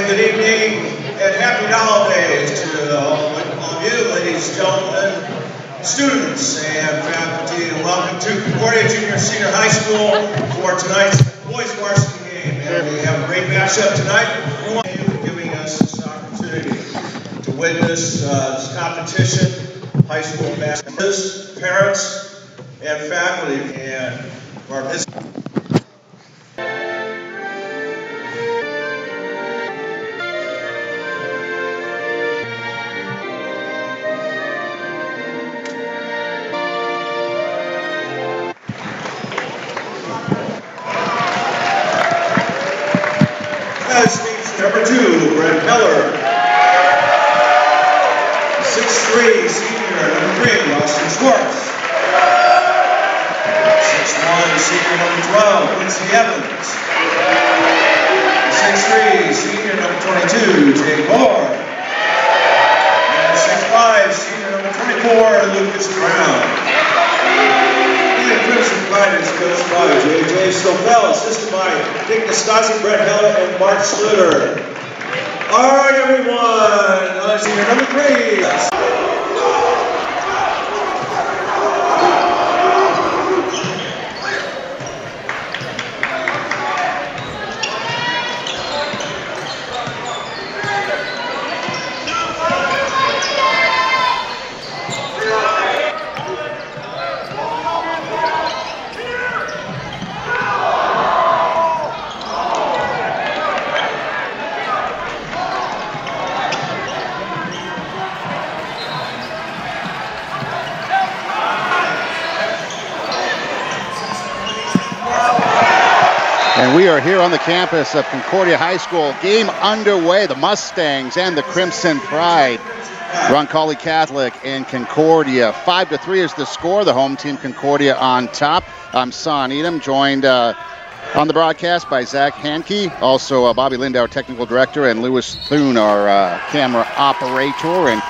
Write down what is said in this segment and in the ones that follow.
good evening and happy holidays to all of you, ladies, gentlemen, students, and faculty, and welcome to Concordia Junior Senior High School for tonight's boys varsity game. And we have a great matchup tonight. We want you for giving us this opportunity to witness this competition, high school basketball, parents, and faculty, and our business. Number 2, Brett Heller. 6'3", senior, number 3, Austin Schwartz. 6'1", senior, number 12, Quincy Evans. 6'3", senior, number 22, Jay Moore. And 6'5", senior, number 24, Lucas Brown. And Crimson Pride is coached by J.J. Stovell, assisted by Dick Nastasi, Brett Heller, and Mark Schluter. All right, everyone, senior number 3. And we are here on the campus of Concordia High School. Game underway. The Mustangs and the Crimson Pride. Roncalli Catholic and Concordia. 5-3 is the score. The home team Concordia on top. I'm Son Edom, joined on the broadcast by Zach Hankey, also Bobby Lind, our technical director, and Lewis Thune, our camera operator. And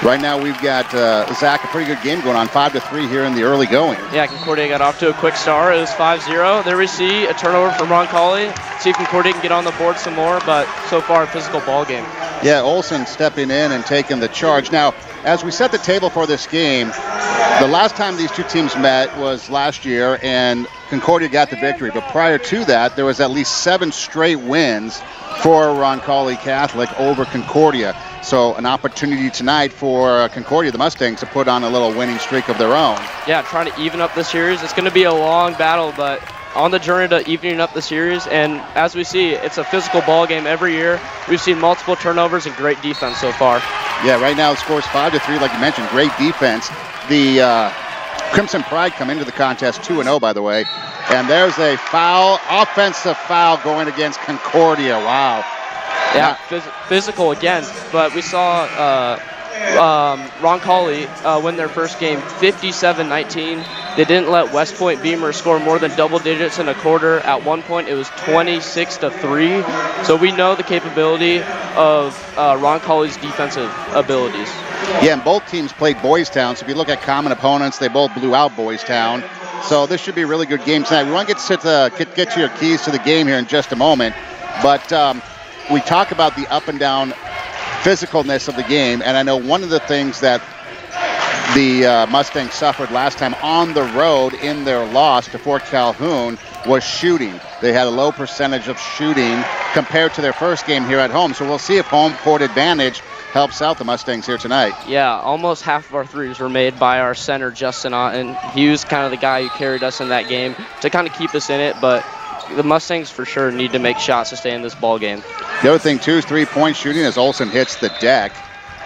right now we've got, Zach, a pretty good game going on, 5-3 here in the early going. Yeah, Concordia got off to a quick start. It was 5-0. There we see a turnover from Roncalli. See if Concordia can get on the board some more, but so far a physical ball game. Yeah, Olson stepping in and taking the charge. Now, as we set the table for this game, the last time these two teams met was last year, and Concordia got the victory. But prior to that, there was at least 7 straight wins for Roncalli Catholic over Concordia. So an opportunity tonight for Concordia, the Mustangs, to put on a little winning streak of their own. Yeah, trying to even up the series. It's going to be a long battle, but on the journey to evening up the series. And as we see, it's a physical ball game every year. We've seen multiple turnovers and great defense so far. Yeah, right now the score's 5-3, like you mentioned. Great defense. The Crimson Pride come into the contest 2-0, by the way. And there's a foul, offensive foul going against Concordia. Wow. Yeah, physical again, but we saw Roncalli win their first game 57-19. They didn't let West Point Beamer score more than double digits in a quarter. At one point, it was 26-3. So we know the capability of Roncalli's defensive abilities. Yeah, and both teams played Boys Town. So if you look at common opponents, they both blew out Boys Town. So this should be a really good game tonight. We want to get to your keys to the game here in just a moment. But we talk about the up and down physicalness of the game, and I know one of the things that the Mustangs suffered last time on the road in their loss to Fort Calhoun was shooting. They had a low percentage of shooting compared to their first game here at home. So we'll see if home court advantage helps out the Mustangs here tonight. Yeah, almost half of our threes were made by our center, Justin Otten. He was kind of the guy who carried us in that game to kind of keep us in it, but the Mustangs for sure need to make shots to stay in this ball game. The other thing, too, is three-point shooting as Olson hits the deck.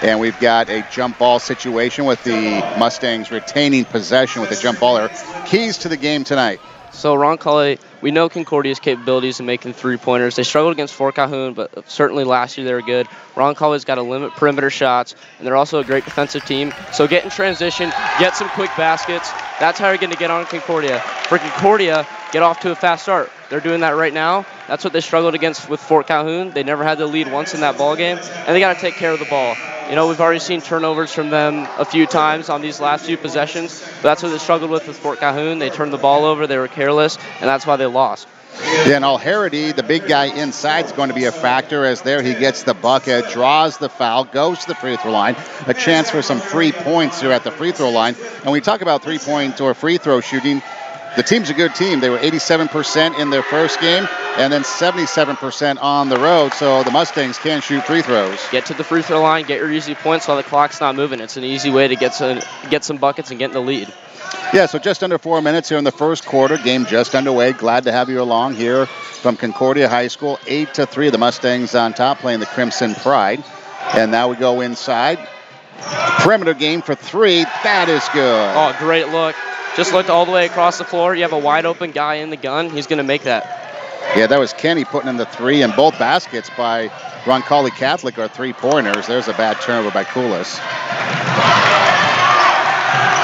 And we've got a jump ball situation with the Mustangs retaining possession with the jump baller. Keys to the game tonight. So Roncalli, we know Concordia's capabilities in making three-pointers. They struggled against Fort Calhoun, but certainly last year they were good. Roncalli's got to limit perimeter shots, and they're also a great defensive team. So get in transition, get some quick baskets. That's how you're going to get on Concordia. For Concordia, get off to a fast start. They're doing that right now. That's what they struggled against with Fort Calhoun. They never had the lead once in that ball game, and they got to take care of the ball. You know, we've already seen turnovers from them a few times on these last few possessions, but that's what they struggled with Fort Calhoun. They turned the ball over, they were careless, and that's why they lost. Then O'Harity, the big guy inside, is going to be a factor as there he gets the bucket, draws the foul, goes to the free throw line. A chance for some free points here at the free throw line. And when we talk about 3-point or free throw shooting, the team's a good team. They were 87% in their first game and then 77% on the road, so the Mustangs can shoot free throws. Get to the free throw line, get your easy points while the clock's not moving. It's an easy way to get some buckets and get in the lead. Yeah, so just under 4 minutes here in the first quarter. Game just underway. Glad to have you along here from Concordia High School. 8-3, the Mustangs on top playing the Crimson Pride. And now we go inside. Perimeter game for 3. That is good. Oh, great look. Just looked all the way across the floor. You have a wide open guy in the gun. He's going to make that. Yeah, that was Kenny putting in the 3, and both baskets by Roncalli Catholic are 3-pointers. There's a bad turnover by Koulis.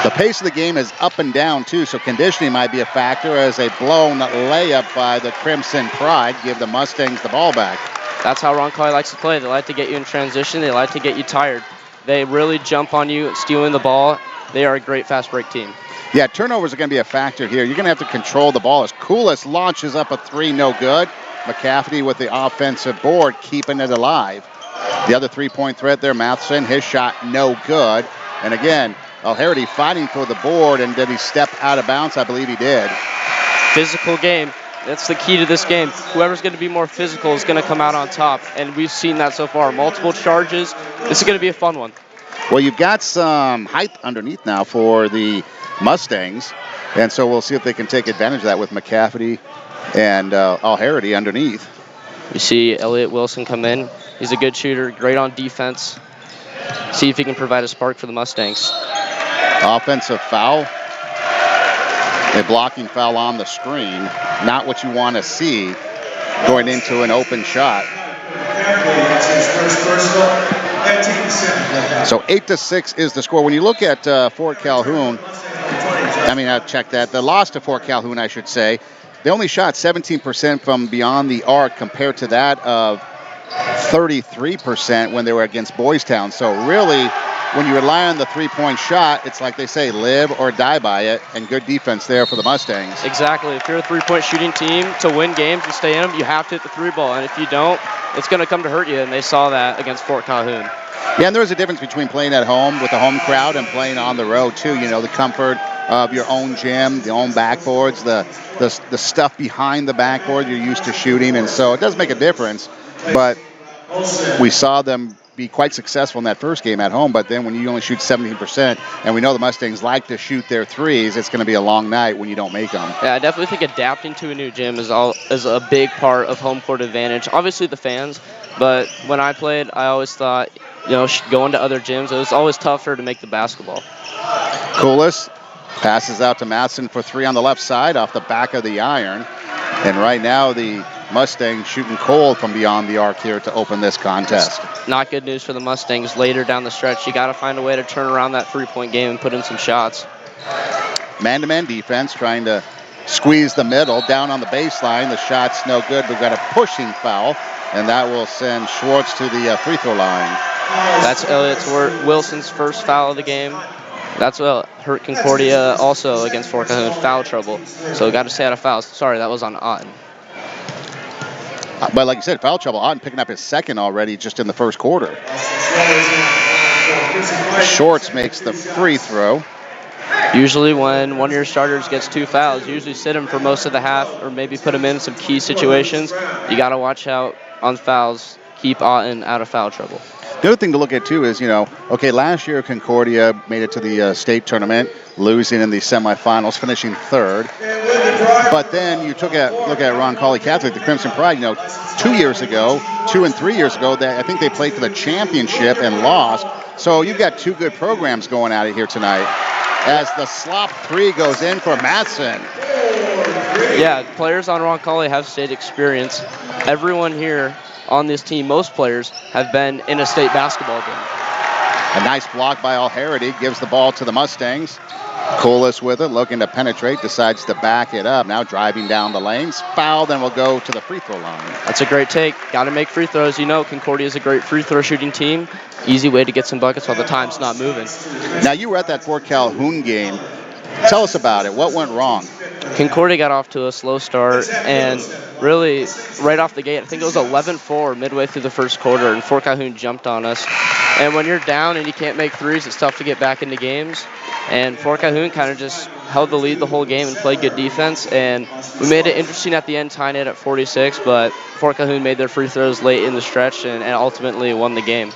The pace of the game is up and down, too, so conditioning might be a factor as a blown layup by the Crimson Pride give the Mustangs the ball back. That's how Roncalli likes to play. They like to get you in transition. They like to get you tired. They really jump on you, stealing the ball. They are a great fast break team. Yeah, turnovers are going to be a factor here. You're going to have to control the ball as Koulis launches up a 3, no good. McCafferty with the offensive board, keeping it alive. The other 3-point threat there, Matheson, his shot no good. And again, O'Harity fighting for the board, and did he step out of bounds? I believe he did. Physical game. That's the key to this game. Whoever's going to be more physical is going to come out on top, and we've seen that so far. Multiple charges. This is going to be a fun one. Well, you've got some height underneath now for the Mustangs, and so we'll see if they can take advantage of that with McCafferty and O'Harity underneath. You see Elliott Wilson come in. He's a good shooter, great on defense. See if he can provide a spark for the Mustangs. Offensive foul. A blocking foul on the screen. Not what you want to see going into an open shot. So 8-6 is the score. When you look at Fort Calhoun, I'll check that. The loss to Fort Calhoun, I should say, they only shot 17% from beyond the arc compared to that of 33% when they were against Boys Town. So really, when you rely on the 3-point shot, it's like they say, live or die by it, and good defense there for the Mustangs. Exactly. If you're a 3-point shooting team, to win games and stay in them, you have to hit the 3-ball. And if you don't, it's going to come to hurt you, and they saw that against Fort Calhoun. Yeah, and there's a difference between playing at home with a home crowd and playing on the road, too. You know, the comfort of your own gym, the own backboards, the stuff behind the backboard you're used to shooting, and so it does make a difference. But we saw them be quite successful in that first game at home, but then when you only shoot 17%, and we know the Mustangs like to shoot their threes, it's going to be a long night when you don't make them. Yeah, I definitely think adapting to a new gym is a big part of home court advantage. Obviously the fans, but when I played, I always thought, going to other gyms, it was always tougher to make the basketball. Koulis passes out to Matheson for 3 on the left side off the back of the iron, and right now the Mustangs shooting cold from beyond the arc here to open this contest. Not good news for the Mustangs later down the stretch. You got to find a way to turn around that 3-point game and put in some shots. Man-to-man defense trying to squeeze the middle down on the baseline. The shot's no good. We've got a pushing foul, and that will send Schwartz to the free throw line. That's Elliott Wilson's first foul of the game. That's what hurt Concordia also against Fort Calhoun, foul trouble. So got to stay out of fouls. Sorry, that was on Otten. But like you said, foul trouble. Otten picking up his second already just in the first quarter. Schwartz makes the free throw. Usually when one of your starters gets 2 fouls, usually sit him for most of the half or maybe put him in some key situations. You got to watch out on fouls. Keep Otten out of foul trouble. The other thing to look at, too, is, last year Concordia made it to the state tournament, losing in the semifinals, finishing 3rd. But then you look at Roncalli Catholic, the Crimson Pride, 2 years ago, 2 and 3 years ago, I think they played for the championship and lost. So you've got 2 good programs going at it here tonight. As the slop 3 goes in for Matheson. Yeah, players on Roncalli have state experience. Everyone here on this team, most players, have been in a state basketball game. A nice block by O'Harity gives the ball to the Mustangs. Koulis with it, looking to penetrate, decides to back it up. Now driving down the lanes. Foul, then will go to the free throw line. That's a great take. Got to make free throws. Concordia is a great free throw shooting team. Easy way to get some buckets while the time's not moving. Now, you were at that Fort Calhoun game. Tell us about it. What went wrong? Concordia got off to a slow start, and really, right off the gate, I think it was 11-4 midway through the first quarter, and Fort Calhoun jumped on us. And when you're down and you can't make threes, it's tough to get back into games. And Fort Calhoun kind of just held the lead the whole game and played good defense. And we made it interesting at the end, tying it at 46, but Fort Calhoun made their free throws late in the stretch and ultimately won the game.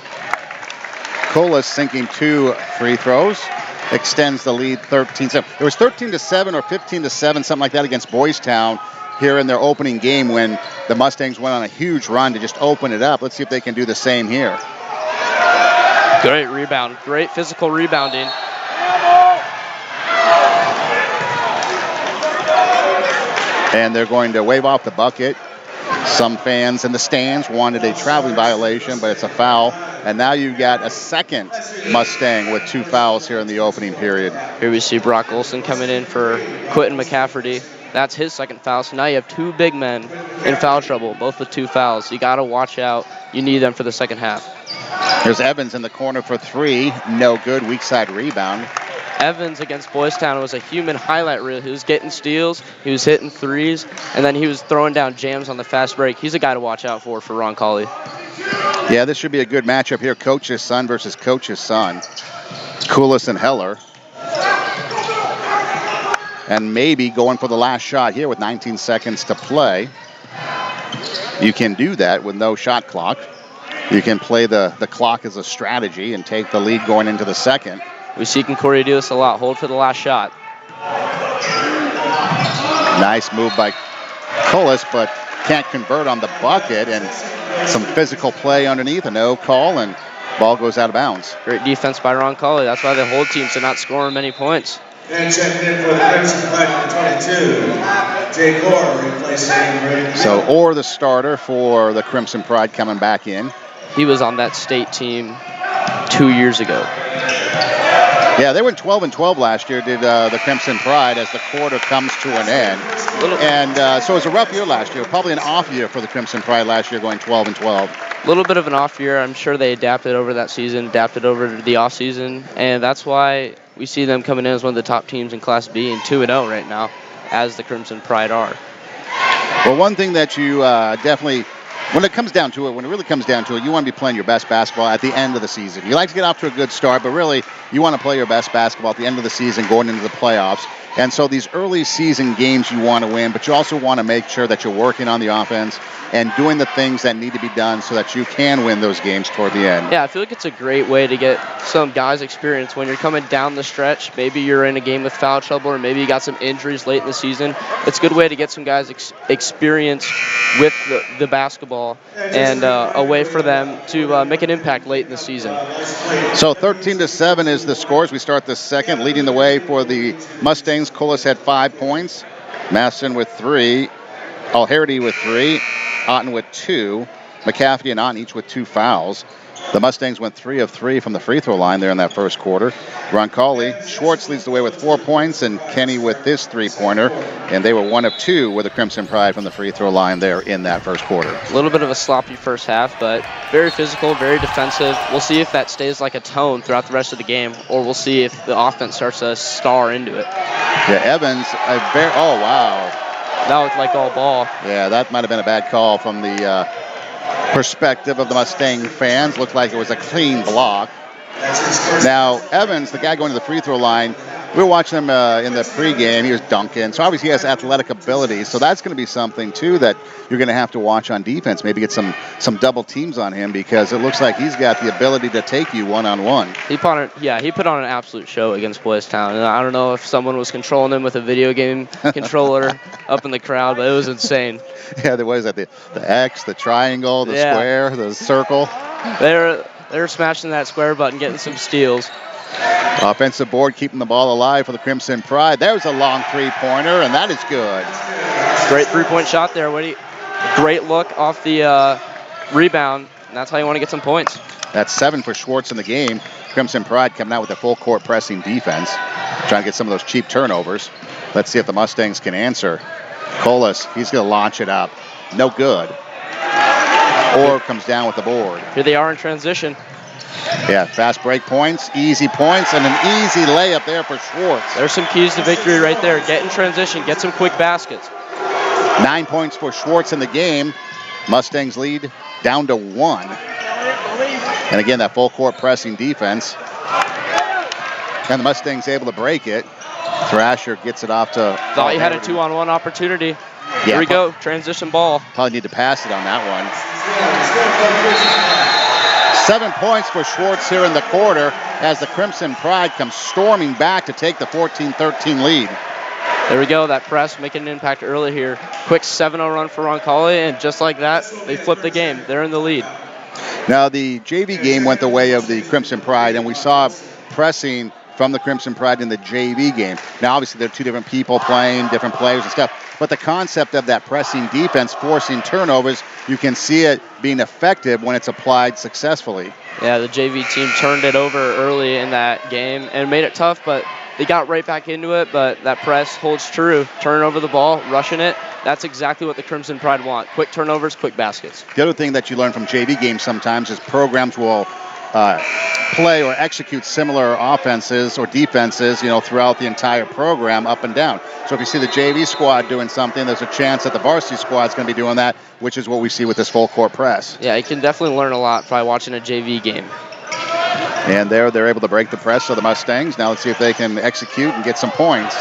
Colas sinking 2 free throws, extends the lead 13-7. It was 13-7 or 15-7, something like that against Boys Town here in their opening game when the Mustangs went on a huge run to just open it up. Let's see if they can do the same here. Great rebound, great physical rebounding. And they're going to wave off the bucket. Some fans in the stands wanted a traveling violation, but it's a foul. And now you've got a second Mustang with 2 fouls here in the opening period. Here we see Brock Olson coming in for Quinton McCafferty. That's his second foul. So now you have 2 big men in foul trouble, both with 2 fouls. You got to watch out. You need them for the second half. There's Evans in the corner for 3. No good. Weak side rebound. Evans against Boys Town was a human highlight reel. He was getting steals, he was hitting threes, and then he was throwing down jams on the fast break. He's a guy to watch out for Roncalli. Yeah, this should be a good matchup here. Coach's son versus coach's son. Coolis and Heller. And maybe going for the last shot here with 19 seconds to play. You can do that with no shot clock. You can play the clock as a strategy and take the lead going into the second. We see Concordia do this a lot. Hold for the last shot. Nice move by Colas, but can't convert on the bucket, and some physical play underneath, a no call, and ball goes out of bounds. Great defense by Roncalli. That's why the whole team's not scoring many points. And checking in for the Crimson Tide 22, Jay Gore replacing Brady. So Orr, the starter for the Crimson Pride, coming back in. He was on that state team 2 years ago. Yeah, they went 12-12 last year, did the Crimson Pride, as the quarter comes to an end. And so it was a rough year last year, probably an off year for the Crimson Pride last year, going 12-12. A little bit of an off year. I'm sure they adapted over that season, adapted over the off season, and that's why we see them coming in as one of the top teams in Class B and 2-0 right now, as the Crimson Pride are. Well, one thing that you definitely, when it really comes down to it, you want to be playing your best basketball at the end of the season. You like to get off to a good start, but really, you want to play your best basketball at the end of the season, going into the playoffs. And so these early season games you want to win, but you also want to make sure that you're working on the offense and doing the things that need to be done so that you can win those games toward the end. Yeah, I feel like it's a great way to get some guys experience when you're coming down the stretch. Maybe you're in a game with foul trouble, or maybe you got some injuries late in the season. It's a good way to get some guys experience with the basketball and a way for them to make an impact late in the season. So 13-7 is the scores. We start the second, leading the way for the Mustangs. Colas had 5 points. Maston with 3. O'Harity with 3. Otten with 2. McCafferty and Otten each with 2 fouls. The Mustangs went 3 of 3 from the free throw line there in that first quarter. Roncalli, Schwartz leads the way with 4 points, and Kenny with this 3-pointer. And they were 1 of 2 with the Crimson Pride from the free throw line there in that first quarter. A little bit of a sloppy first half, but very physical, very defensive. We'll see if that stays like a tone throughout the rest of the game, or we'll see if the offense starts to star into it. Yeah, Evans, oh, wow. That looked like all ball. Yeah, that might have been a bad call from the perspective of the Mustang fans. Looked like it was a clean block. Now, Evans, the guy going to the free throw line, we were watching him in the pregame. He was dunking. So obviously he has athletic ability. So that's going to be something, too, that you're going to have to watch on defense. Maybe get some double teams on him, because it looks like he's got the ability to take you one-on-one. He put on an absolute show against Boys Town. And I don't know if someone was controlling him with a video game controller up in the crowd, but it was insane. Yeah, there was the X, the triangle, the square, the circle. They were smashing that square button, getting some steals. Offensive board keeping the ball alive for the Crimson Pride. There's a long 3-pointer, and that is good. Great 3-point shot there, Woody. Great look off the rebound, and that's how you want to get some points. That's 7 for Schwartz in the game. Crimson Pride coming out with a full court pressing defense, trying to get some of those cheap turnovers. Let's see if the Mustangs can answer. Colas, he's going to launch it up. No good. Or comes down with the board. Here they are in transition. Yeah, fast break points, easy points, and an easy layup there for Schwartz. There's some keys to victory right there. Get in transition, get some quick baskets. 9 points for Schwartz in the game. Mustangs lead down to 1. And again, that full court pressing defense. And the Mustangs able to break it. Thrasher gets it off to... Thought you had a 2-on-1 opportunity. Yeah, Here we go, transition ball. Probably need to pass it on that one. 7 points for Schwartz here in the quarter as the Crimson Pride comes storming back to take the 14-13 lead. There we go, that press making an impact early here. Quick 7-0 run for Roncalli, and just like that, they flipped the game. They're in the lead. Now, the JV game went the way of the Crimson Pride, and we saw pressing from the Crimson Pride in the JV game. Now, obviously, they're two different people playing, different players and stuff, but the concept of that pressing defense, forcing turnovers, you can see it being effective when it's applied successfully. Yeah, the JV team turned it over early in that game and made it tough, but they got right back into it, but that press holds true. Turning over the ball, rushing it, that's exactly what the Crimson Pride want. Quick turnovers, quick baskets. The other thing that you learn from JV games sometimes is programs will play or execute similar offenses or defenses, throughout the entire program up and down. So if you see the JV squad doing something, there's a chance that the varsity squad's going to be doing that, which is what we see with this full court press. Yeah, you can definitely learn a lot by watching a JV game. And they're able to break the press of the Mustangs. Now let's see if they can execute and get some points.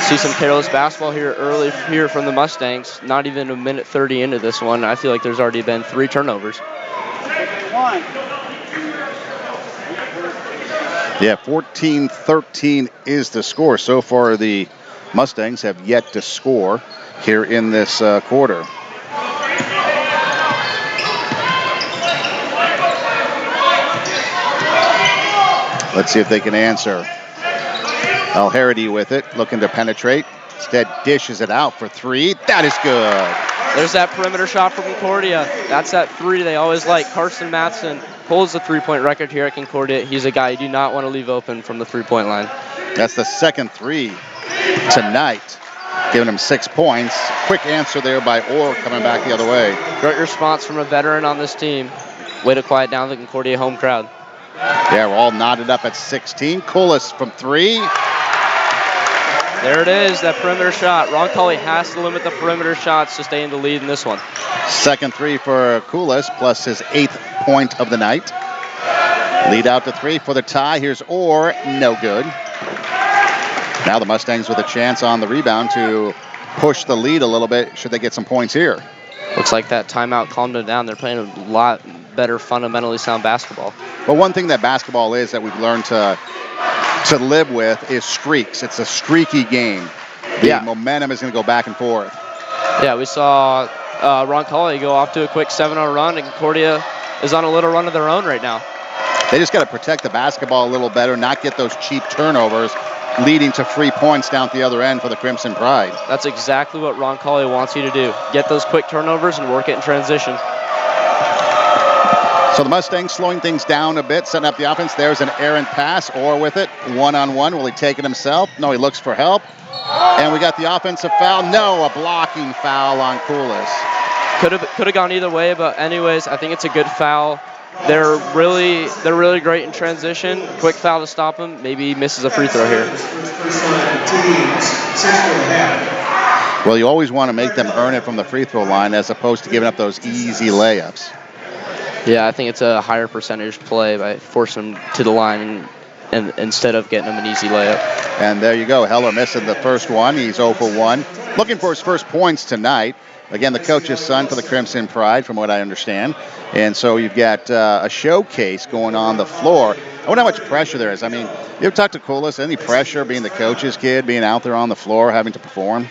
See some careless basketball here early here from the Mustangs. Not even a minute 30 into this one. I feel like there's already been 3 turnovers. Yeah, 14-13 is the score. So far, the Mustangs have yet to score here in this quarter. Let's see if they can answer. Alharity with it, looking to penetrate. Instead, dishes it out for 3. That is good. There's that perimeter shot from Concordia. That's that 3 they always like. Carson Matson holds the 3-point record here at Concordia. He's a guy you do not want to leave open from the 3-point line. That's the second 3 tonight, giving him 6 points. Quick answer there by Orr coming back the other way. Great response from a veteran on this team. Way to quiet down the Concordia home crowd. Yeah, we're all knotted up at 16. Coolis from 3. There it is, that perimeter shot. Roncalli has to limit the perimeter shots to stay in the lead in this one. Second 3 for Coolis, plus his 8th point of the night. Lead out to 3 for the tie. Here's Orr, no good. Now the Mustangs with a chance on the rebound to push the lead a little bit should they get some points here. Looks like that timeout calmed them down. They're playing a lot better, fundamentally sound basketball. But one thing that basketball is that we've learned to live with is streaks. It's a streaky game. The momentum is going to go back and forth. Yeah, we saw Roncalli go off to a quick 7-0 run, and Concordia is on a little run of their own right now. They just got to protect the basketball a little better, not get those cheap turnovers, leading to free points down at the other end for the Crimson Pride. That's exactly what Roncalli wants you to do. Get those quick turnovers and work it in transition. So the Mustangs slowing things down a bit, setting up the offense. There's an errant pass, Orr with it, one-on-one. Will he take it himself? No, he looks for help. And we got the offensive foul. No, a blocking foul on Coolis. Could have gone either way, but anyways, I think it's a good foul. They're really great in transition. Quick foul to stop him. Maybe he misses a free throw here. Well, you always want to make them earn it from the free throw line as opposed to giving up those easy layups. Yeah, I think it's a higher percentage play by forcing him to the line and instead of getting him an easy layup. And there you go. Heller missing the first one. He's 0 for 1. Looking for his first points tonight. Again, the coach's son for the Crimson Pride, from what I understand. And so you've got a showcase going on the floor. I wonder how much pressure there is. I mean, you ever talk to Coolis? Any pressure being the coach's kid, being out there on the floor, having to perform?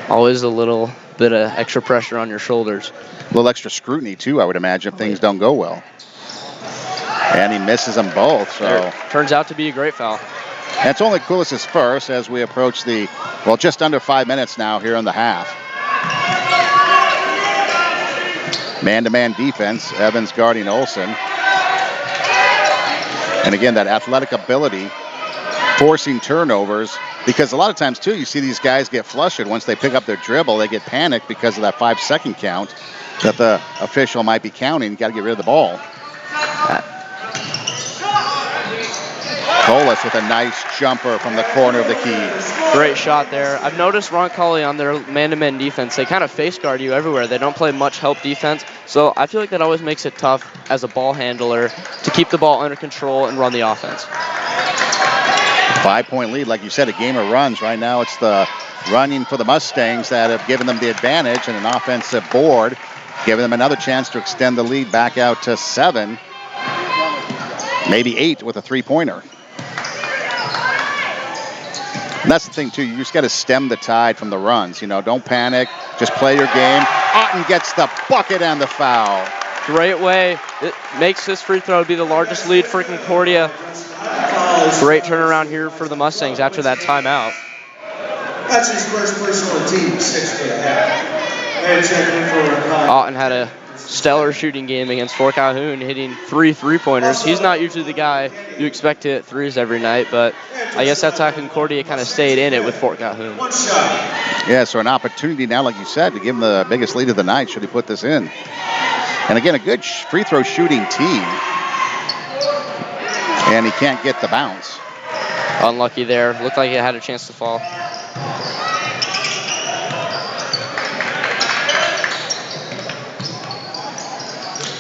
Always a little bit of extra pressure on your shoulders. A little extra scrutiny, too, I would imagine, if things don't go well. And he misses them both. So turns out to be a great foul. And it's only Coolis' first as we approach just under 5 minutes now here in the half. Man-to-man defense, Evans guarding Olson. And again, that athletic ability, forcing turnovers, because a lot of times, too, you see these guys get flustered. Once they pick up their dribble, they get panicked because of that 5-second count. that the official might be counting. Got to get rid of the ball. Colas with a nice jumper from the corner of the key. Great shot there. I've noticed Roncalli on their man-to-man defense, they kind of face guard you everywhere. They don't play much help defense. So I feel like that always makes it tough as a ball handler to keep the ball under control and run the offense. 5-point lead, like you said, a game of runs. Right now it's the running for the Mustangs that have given them the advantage, and an offensive board giving them another chance to extend the lead back out to 7, maybe 8 with a 3-pointer. And that's the thing, too. You just got to stem the tide from the runs. You know, don't panic. Just play your game. Otten gets the bucket and the foul. Great way. It makes this free throw be the largest lead for Concordia. Great turnaround here for the Mustangs after that timeout. That's his first personal team, 6 for the half. Otten had a stellar shooting game against Fort Calhoun, hitting 3 3-pointers. He's not usually the guy you expect to hit threes every night, but I guess that's how Concordia kind of stayed in it with Fort Calhoun. Yeah, so an opportunity now, like you said, to give him the biggest lead of the night should he put this in. And again, a good free throw shooting team. And he can't get the bounce. Unlucky there. Looked like it had a chance to fall.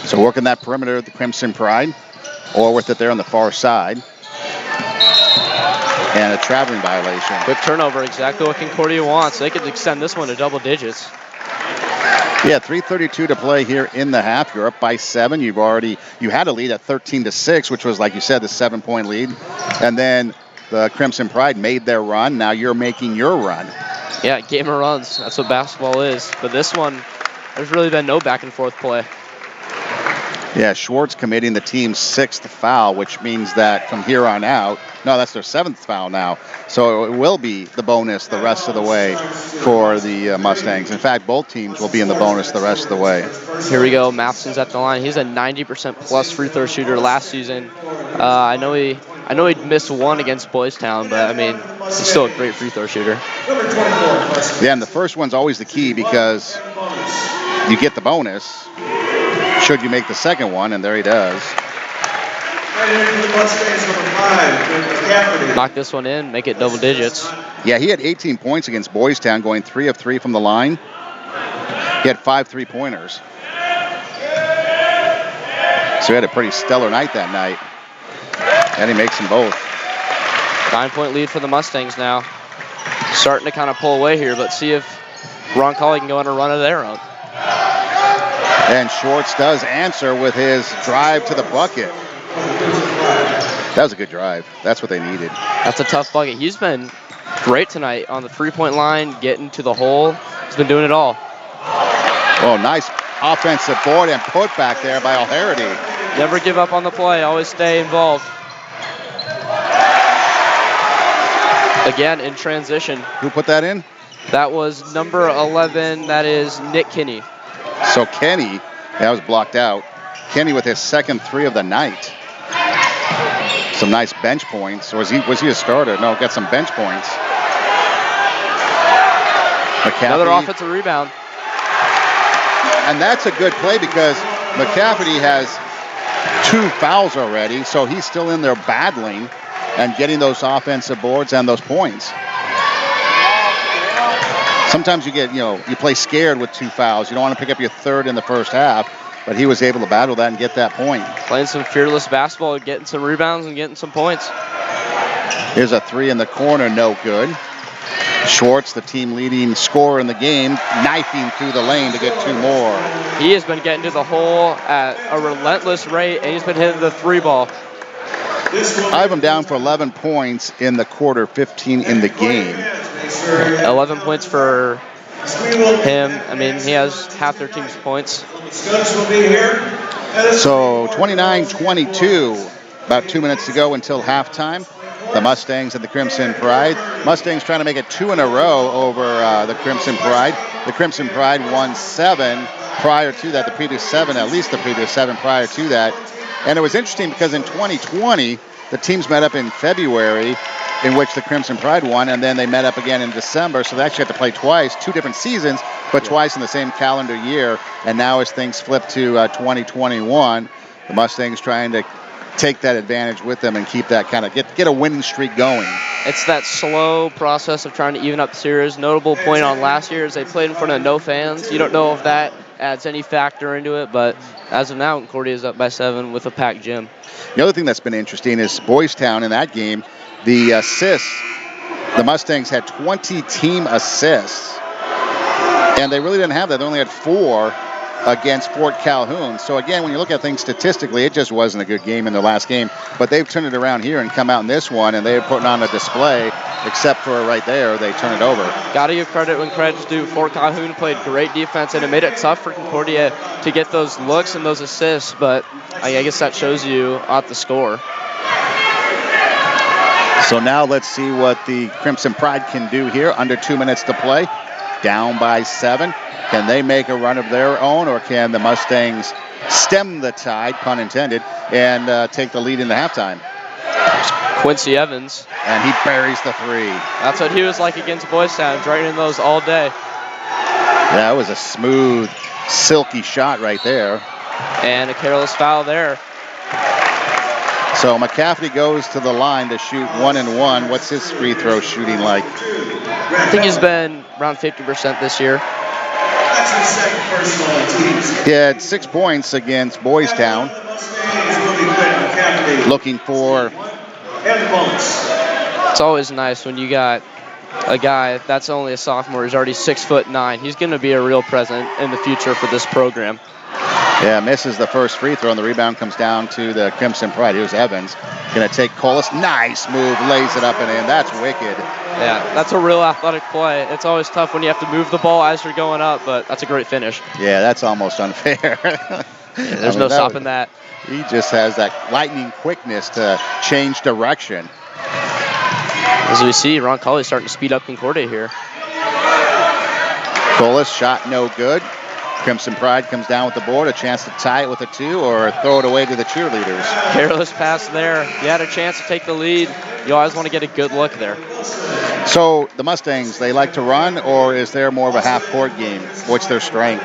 So working that perimeter of the Crimson Pride, or with it there on the far side. And a traveling violation. Quick turnover, exactly what Concordia wants. They could extend this one to double digits. Yeah, 3:32 to play here in the half. You're up by 7. You had a lead at 13-6, which was, like you said, the 7-point lead. And then the Crimson Pride made their run. Now you're making your run. Yeah, game of runs. That's what basketball is. But this one, there's really been no back and forth play. Yeah, Schwartz committing the team's 6th foul, which means that from here on out, no, that's their 7th foul now. So it will be the bonus the rest of the way for the Mustangs. In fact, both teams will be in the bonus the rest of the way. Here we go. Matheson's at the line. He's a 90% plus free throw shooter last season. I know he missed one against Boys Town, but I mean, he's still a great free throw shooter. Yeah, and the first one's always the key because you get the bonus should you make the second one, and there he does. Knock this one in, make it double digits. Yeah, he had 18 points against Boys Town, going 3 of 3 from the line. He had 5 3-pointers. So he had a pretty stellar night that night. And he makes them both. 9-point lead for the Mustangs now. Starting to kind of pull away here, but see if Roncalli can go on a run of their own. And Schwartz does answer with his drive to the bucket. That was a good drive. That's what they needed. That's a tough bucket. He's been great tonight on the 3-point line, getting to the hole. He's been doing it all. Oh, nice offensive board and put back there by O'Harity. Never give up on the play. Always stay involved. Again, in transition. Who put that in? That was number 11. That is Nick Kinney. So Kenny, that was blocked out. Kenny with his 2nd 3 of the night. Some nice bench points. Or was he a starter? No, got some bench points. McCafferty. Another offensive rebound. And that's a good play because McCafferty has 2 fouls already, so he's still in there battling and getting those offensive boards and those points. Sometimes you play scared with 2 fouls. You don't want to pick up your 3rd in the first half, but he was able to battle that and get that point. Playing some fearless basketball, getting some rebounds and getting some points. Here's a 3 in the corner, no good. Schwartz, the team leading scorer in the game, knifing through the lane to get 2 more. He has been getting to the hole at a relentless rate, and he's been hitting the 3 ball. I have him down for 11 points in the quarter, 15 in the game. 11 points for him. I mean, he has half their team's points. So 29-22, about 2 minutes to go until halftime. The Mustangs and the Crimson Pride. Mustangs trying to make it 2 in a row over the Crimson Pride. The Crimson Pride won 7 prior to that, at least the previous 7 prior to that. And it was interesting because in 2020, the teams met up in February, in which the Crimson Pride won, and then they met up again in December, so they actually had to play twice, 2 different seasons, but twice in the same calendar year. And now as things flip to 2021, the Mustangs trying to take that advantage with them and keep that kind of get a winning streak going. It's that slow process of trying to even up the series. Notable point on last year is they played in front of no fans. You don't know if that adds any factor into it, but as of now, Concordia is up by 7 with a packed gym. The other thing that's been interesting is Boys Town in that game, the assists, the Mustangs had 20 team assists, and they really didn't have that. They only had 4 against Fort Calhoun. So again, when you look at things statistically, it just wasn't a good game in the last game. But they've turned it around here and come out in this one, and they're putting on a display, except for right there, they turn it over. Got to give credit when credit's due. Fort Calhoun played great defense, and it made it tough for Concordia to get those looks and those assists, but I guess that shows you at the score. So now let's see what the Crimson Pride can do here. Under 2 minutes to play. Down by 7. Can they make a run of their own, or can the Mustangs stem the tide, pun intended, and take the lead into halftime? Quincy Evans. And he buries the 3. That's what he was like against Boys Town, draining those all day. That was a smooth, silky shot right there. And a careless foul there. So McCafferty goes to the line to shoot 1 and 1. What's his free throw shooting like? I think he's been around 50% this year. That's his second personal on teams. He had 6 points against Boys Town. Looking for. It's always nice when you got a guy that's only a sophomore who's already 6'9". He's going to be a real present in the future for this program. Yeah, misses the first free throw, and the rebound comes down to the Crimson Pride. Here's Evans. Going to take Colas. Nice move. Lays it up and in. That's wicked. Yeah, that's a real athletic play. It's always tough when you have to move the ball as you're going up, but that's a great finish. Yeah, that's almost unfair. There's no stopping that. He just has that lightning quickness to change direction. As we see, Roncalli starting to speed up Concordia here. Colas shot no good. Crimson Pride comes down with the board, a chance to tie it with a 2 or throw it away to the cheerleaders. Careless pass there. You had a chance to take the lead. You always want to get a good look there. So the Mustangs, they like to run, or is there more of a half-court game? What's their strength?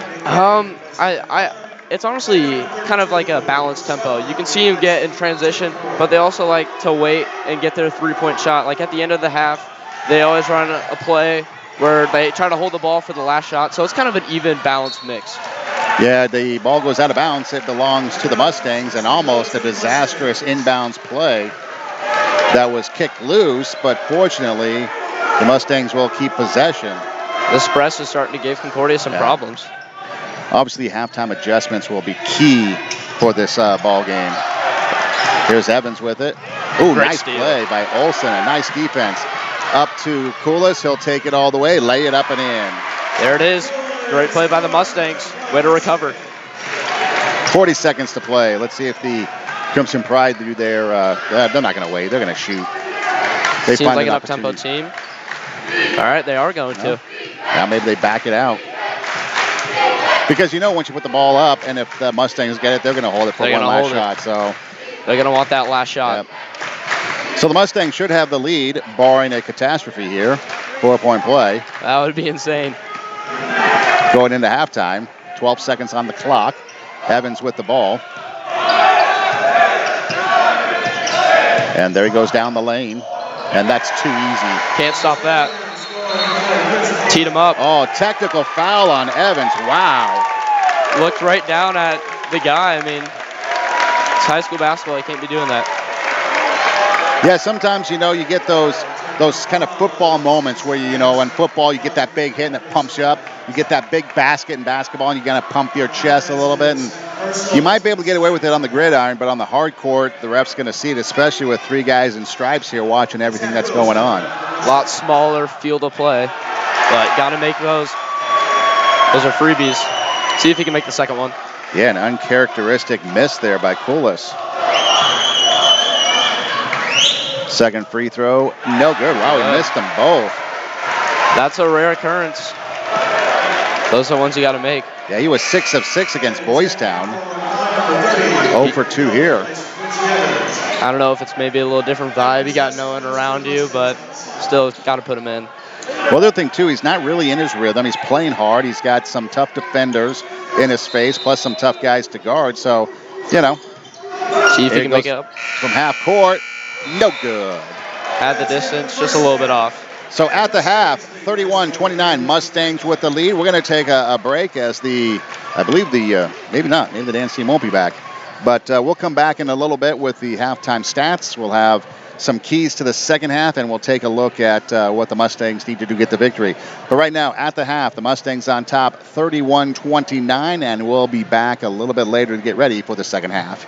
It's honestly kind of like a balanced tempo. You can see them get in transition, but they also like to wait and get their three-point shot. Like at the end of the half, they always run a play where they try to hold the ball for the last shot. So it's kind of an even, balanced mix. Yeah, the ball goes out of bounds. It belongs to the Mustangs, and almost a disastrous inbounds play that was kicked loose, but fortunately, the Mustangs will keep possession. This press is starting to give Concordia some problems. Obviously, halftime adjustments will be key for this ball game. Here's Evans with it. Ooh, nice play by Olson. A nice defense. Up to Koulis. He'll take it all the way, lay it up and in. There it is. Great play by the Mustangs. Way to recover. 40 seconds to play. Let's see if the Crimson Pride do their. They're not going to wait. They're going to shoot. Seems like an up-tempo team. All right, they are going to. Now maybe they back it out. Because you know once you put the ball up, and if the Mustangs get it, they're going to hold it for one last shot. So they're going to want that last shot. Yep. So the Mustangs should have the lead, barring a catastrophe here. 4-point play. That would be insane. Going into halftime. 12 seconds on the clock. Evans with the ball. And there he goes down the lane. And that's too easy. Can't stop that. Teed him up. Oh, technical foul on Evans. Wow. Looked right down at the guy. I mean, it's high school basketball. You can't be doing that. Yeah, sometimes, you get those kind of football moments where, in football, you get that big hit and it pumps you up. You get that big basket in basketball and you got to pump your chest a little bit. And you might be able to get away with it on the gridiron, but on the hard court, the ref's going to see it, especially with 3 guys in stripes here watching everything that's going on. A lot smaller field of play, but got to make those. Those are freebies. See if he can make the second one. Yeah, an uncharacteristic miss there by Koulis. Second free throw, no good. Wow, he missed them both. That's a rare occurrence. Those are the ones you got to make. Yeah, he was 6 of 6 against Boys Town. 0 for 2 here. I don't know if it's maybe a little different vibe you got no one around you, but still got to put him in. Well, the other thing, too, he's not really in his rhythm. He's playing hard. He's got some tough defenders in his space, plus some tough guys to guard. So, See if he can make it up. From half court, no good. At the distance, just a little bit off. So at the half, 31-29, Mustangs with the lead. We're going to take a break as maybe the dance team won't be back. But we'll come back in a little bit with the halftime stats. We'll have some keys to the second half, and we'll take a look at what the Mustangs need to do to get the victory. But right now, at the half, the Mustangs on top 31-29, and we'll be back a little bit later to get ready for the second half.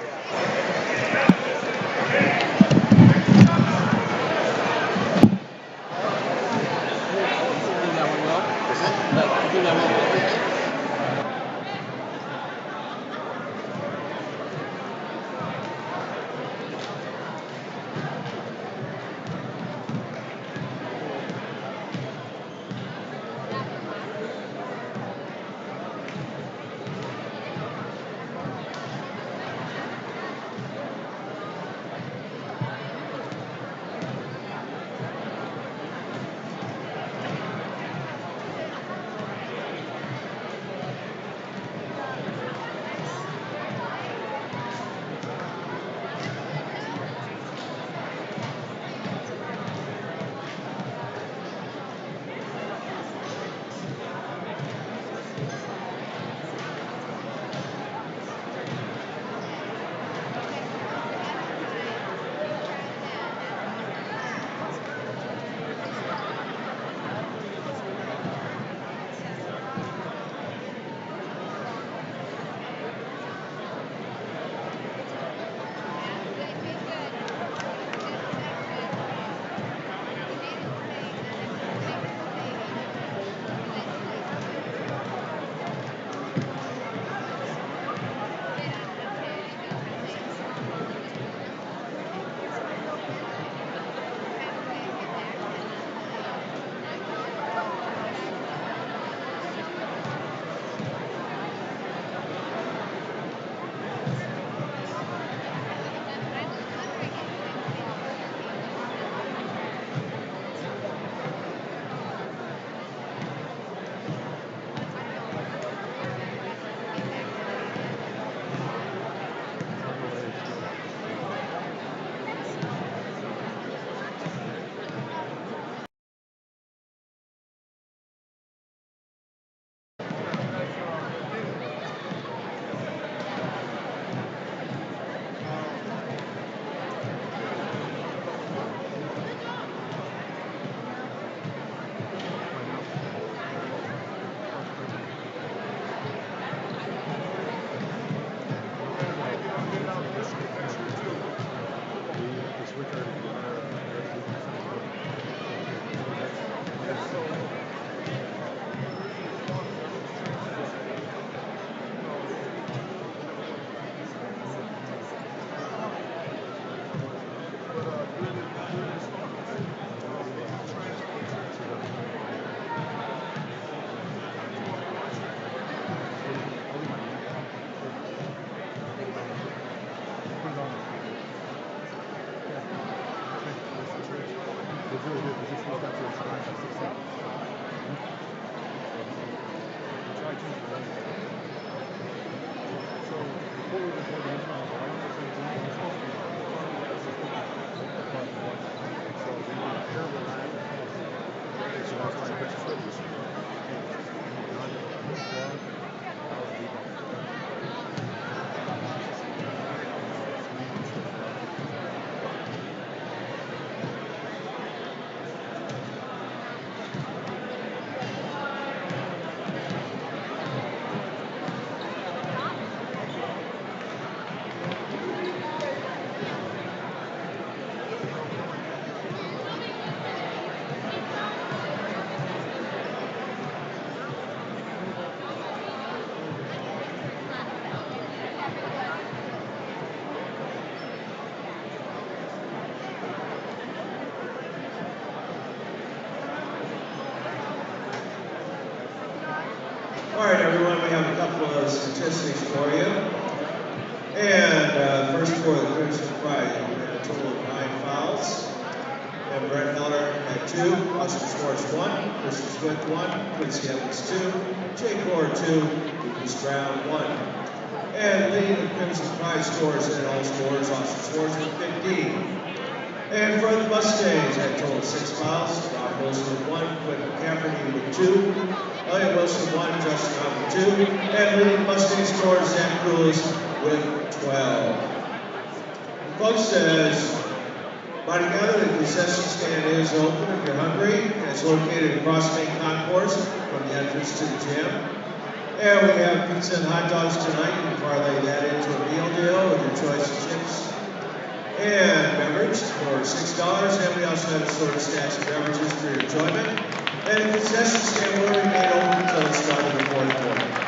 All right, everyone, we have a couple of statistics for you. And first for the Crimson Pride, total of 9 fouls. And Brett Miller had 2, Austin Schwartz 1, Christian Swift 1, Quincy Evans 2, Jake Moore 2, Lucas Brown 1. And leading the Crimson Pride scores and all scores, Austin Schwartz with 15. And for the Mustangs, had total 6 fouls, Rob Wilson with 1, Quinn McCafferty with 2, Elliot Wilson with 1, Justin Brown with 2, and leading Mustang scores, Zach Cruz with 12. Coach says, by together, the concession stand is open if you're hungry, and it's located across main concourse from the entrance to the gym. And we have pizza and hot dogs tonight. You can parlay that into a meal deal with your choice of chips and beverage for $6. And we also have assorted snacks and beverages for your enjoyment. And the concession stand will remain open until the start of the fourth quarter.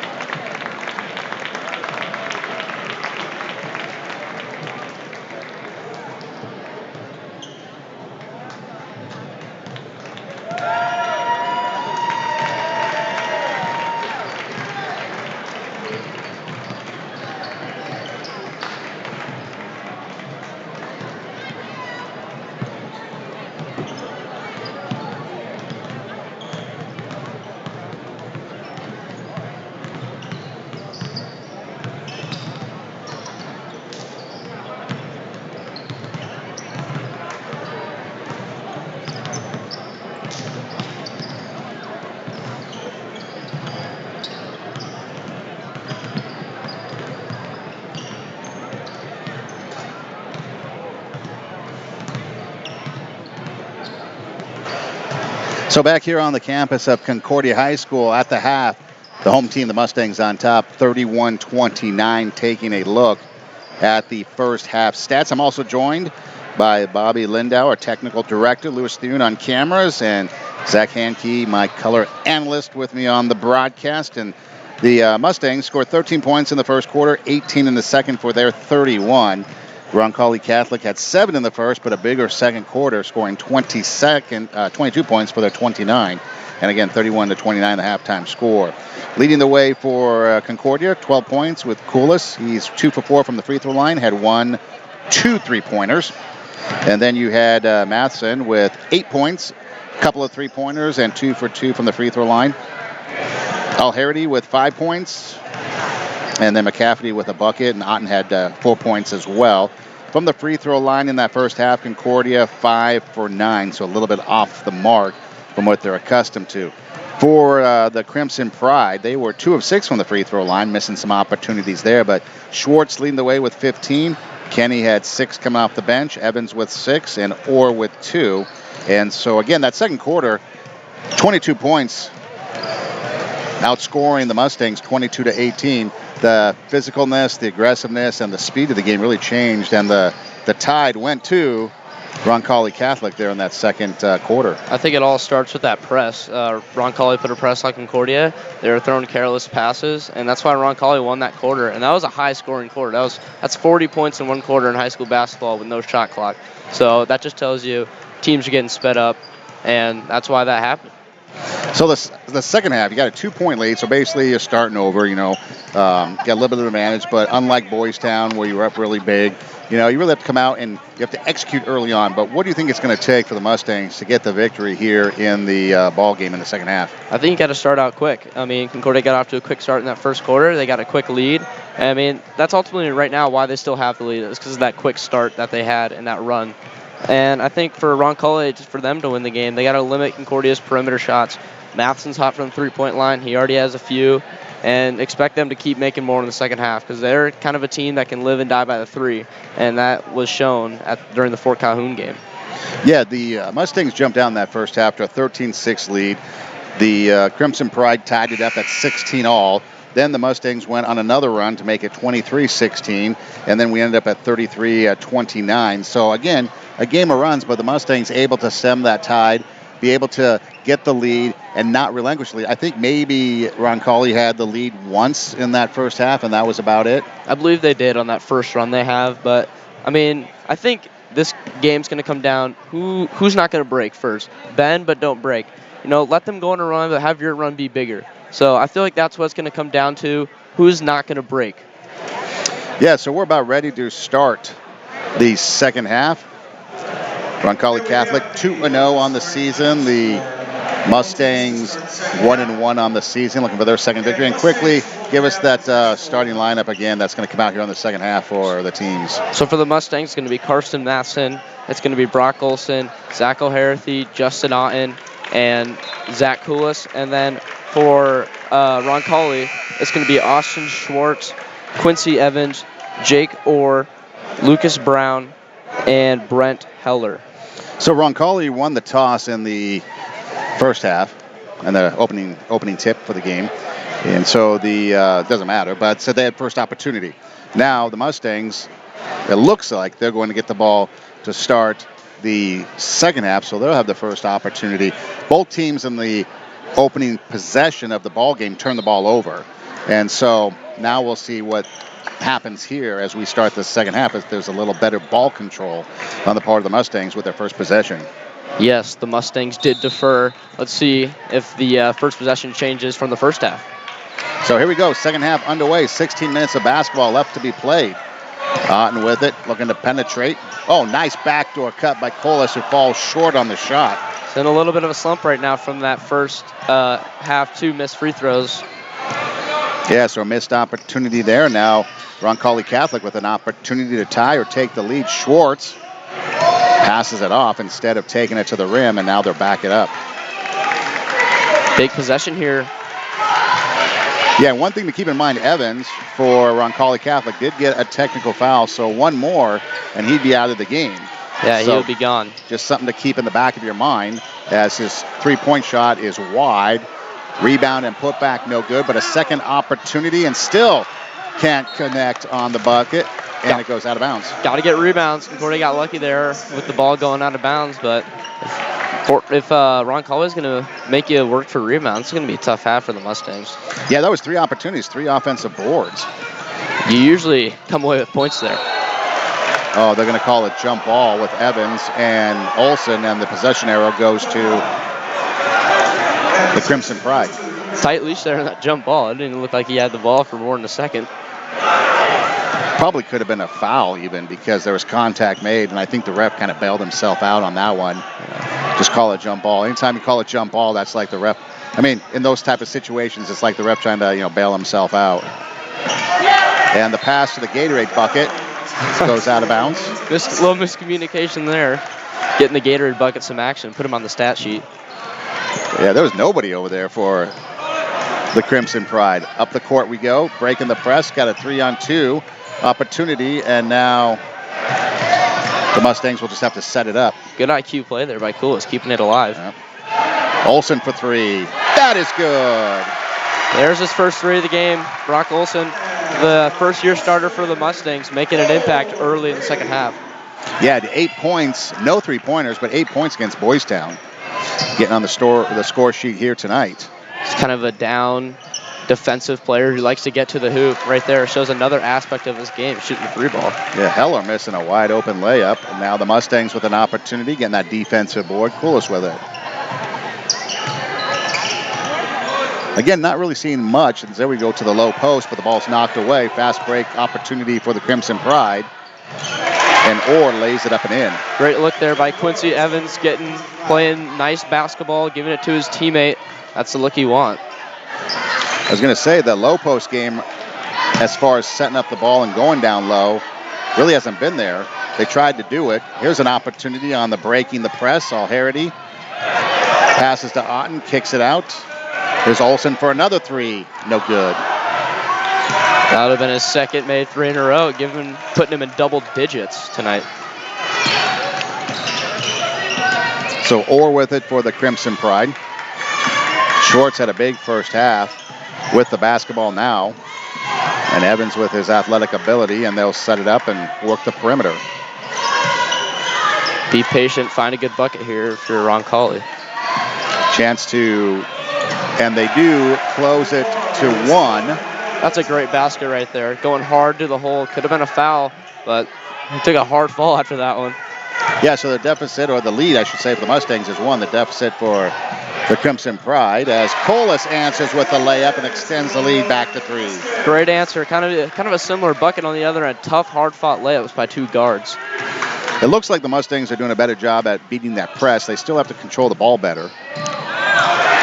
So back here on the campus of Concordia High School at the half, the home team, the Mustangs, on top, 31-29, taking a look at the first half stats. I'm also joined by Bobby Lindau, our technical director, Louis Thune on cameras, and Zach Hankey, my color analyst, with me on the broadcast. And the Mustangs scored 13 points in the first quarter, 18 in the second for their 31. Roncalli Catholic had 7 in the first, but a bigger second quarter, scoring 22 points for their 29. And again, 31-29, the halftime score. Leading the way for Concordia, 12 points with Koulis. He's 2 for 4 from the free throw line, had 2 3-pointers. And then you had Matheson with 8 points, a couple of 3-pointers, and 2 for 2 from the free throw line. Alharity with 5 points. And then McCafferty with a bucket, and Otten had 4 points as well. From the free throw line in that first half, Concordia 5 for 9, so a little bit off the mark from what they're accustomed to. For the Crimson Pride, they were 2 of 6 from the free throw line, missing some opportunities there, but Schwartz leading the way with 15. Kenny had 6 coming off the bench, Evans with 6, and Orr with 2. And so again, that second quarter, 22 points, outscoring the Mustangs 22-18. The physicalness, the aggressiveness, and the speed of the game really changed, and the tide went to Roncalli Catholic there in that second quarter. I think it all starts with that press. Roncalli put a press on Concordia. They were throwing careless passes, and that's why Roncalli won that quarter. And that was a high-scoring quarter. That's 40 points in one quarter in high school basketball with no shot clock. So that just tells you teams are getting sped up, and that's why that happened. So the second half, you got a 2-point lead, so basically you're starting over, got a little bit of advantage, but unlike Boys Town where you were up really big, you really have to come out and you have to execute early on. But what do you think it's going to take for the Mustangs to get the victory here in the ball game in the second half? I think you got to start out quick. I mean, Concordia got off to a quick start in that first quarter. They got a quick lead. I mean, that's ultimately right now why they still have the lead. It's because of that quick start that they had in that run. And I think for Roncalli, for them to win the game, they got to limit Concordia's perimeter shots. Matheson's hot from the three-point line. He already has a few. And expect them to keep making more in the second half because they're kind of a team that can live and die by the three. And that was shown during the Fort Calhoun game. Yeah, the Mustangs jumped down that first half to a 13-6 lead. The Crimson Pride tied it up at 16 all. Then the Mustangs went on another run to make it 23-16. And then we ended up at 33-29. So, again, a game of runs, but the Mustangs able to stem that tide, be able to get the lead and not relinquish the lead. I think maybe Roncalli had the lead once in that first half, and that was about it. I believe they did on that first run they have, but, I mean, I think this game's going to come down who's not going to break first. Bend, but don't break. Let them go on a run, but have your run be bigger. So I feel like that's what's going to come down to, who's not going to break. Yeah, so we're about ready to start the second half. Roncalli Catholic 2-0 on the season. The Mustangs 1-1 on the season, looking for their second victory. And quickly, give us that starting lineup again that's going to come out here on the second half for the teams. So for the Mustangs, it's going to be Karsten Matson. It's going to be Brock Olson, Zach O'Harahy, Justin Otten, and Zach Koulis. And then for Roncalli, it's going to be Austin Schwartz, Quincy Evans, Jake Orr, Lucas Brown, and Brent Heller. So Roncalli won the toss in the first half and the opening tip for the game. And so the doesn't matter, but so they had first opportunity. Now the Mustangs, it looks like they're going to get the ball to start the second half, so they'll have the first opportunity. Both teams in the opening possession of the ball game turn the ball over. And so now we'll see what happens here as we start the second half, as there's a little better ball control on the part of the Mustangs with their first possession. Yes, the Mustangs did defer. Let's see if the first possession changes from the first half. So here we go, second half underway, 16 minutes of basketball left to be played. Otten with it, looking to penetrate. Oh, nice backdoor cut by Koulis, who falls short on the shot. It's in a little bit of a slump right now from that first half, 2 missed free throws. Yeah, so a missed opportunity there. Now Roncalli Catholic with an opportunity to tie or take the lead. Schwartz passes it off instead of taking it to the rim, and now they're back it up. Big possession here. Yeah, one thing to keep in mind, Evans for Roncalli Catholic did get a technical foul, so one more and he'd be out of the game. Yeah, so he would be gone. Just something to keep in the back of your mind, as his three-point shot is wide. Rebound and put back no good, but a second opportunity and still can't connect on the bucket, and it goes out of bounds. Got to get rebounds. Concordia got lucky there with the ball going out of bounds, but if Roncalli is going to make you work for rebounds, it's going to be a tough half for the Mustangs. Yeah, that was 3 opportunities, 3 offensive boards. You usually come away with points there. Oh, they're going to call a jump ball with Evans and Olson, and the possession arrow goes to the Crimson Pride. Tight leash there on that jump ball. It didn't look like he had the ball for more than a second. Probably could have been a foul even, because there was contact made, and I think the ref kind of bailed himself out on that one. Just call it jump ball. Anytime you call it jump ball, that's like the ref. I mean, in those type of situations, it's like the ref trying to, bail himself out. And the pass to the Gatorade bucket goes out of bounds. Little miscommunication there. Getting the Gatorade bucket some action. Put him on the stat sheet. Yeah, there was nobody over there for the Crimson Pride. Up the court we go. Breaking the press. Got a 3-on-2 opportunity, and now the Mustangs will just have to set it up. Good IQ play there by Koulis, keeping it alive. Yep. Olson for 3. That is good. There's his first 3 of the game. Brock Olson, the first-year starter for the Mustangs, making an impact early in the second half. Yeah, 8 points. No 3-pointers, but 8 points against Boys Town. Getting on the score sheet here tonight. It's kind of a down defensive player who likes to get to the hoop. Right there shows another aspect of his game, shooting the 3 ball. Yeah, Heller missing a wide open layup. And now the Mustangs with an opportunity, getting that defensive board. Koulis with it. Again, not really seeing much. And there we go to the low post, but the ball's knocked away. Fast break opportunity for the Crimson Pride. And Orr lays it up and in. Great look there by Quincy Evans, playing nice basketball, giving it to his teammate. That's the look you want. I was going to say the low post game, as far as setting up the ball and going down low, really hasn't been there. They tried to do it. Here's an opportunity on the breaking the press. O'Harahy passes to Otten, kicks it out. Here's Olson for another 3. No good. That would have been his second made 3 in a row, putting him in double digits tonight. So Orr with it for the Crimson Pride. Schwartz had a big first half with the basketball now. And Evans with his athletic ability, and they'll set it up and work the perimeter. Be patient, find a good bucket here if you're Roncalli. Chance to, and they do close it to 1. That's a great basket right there. Going hard to the hole. Could have been a foul, but he took a hard fall after that one. Yeah, so the deficit, or the lead, I should say, for the Mustangs is 1. The deficit for the Crimson Pride, as Koulis answers with the layup and extends the lead back to 3. Great answer. Kind of a similar bucket on the other end. Tough, hard-fought layups by 2 guards. It looks like the Mustangs are doing a better job at beating that press. They still have to control the ball better.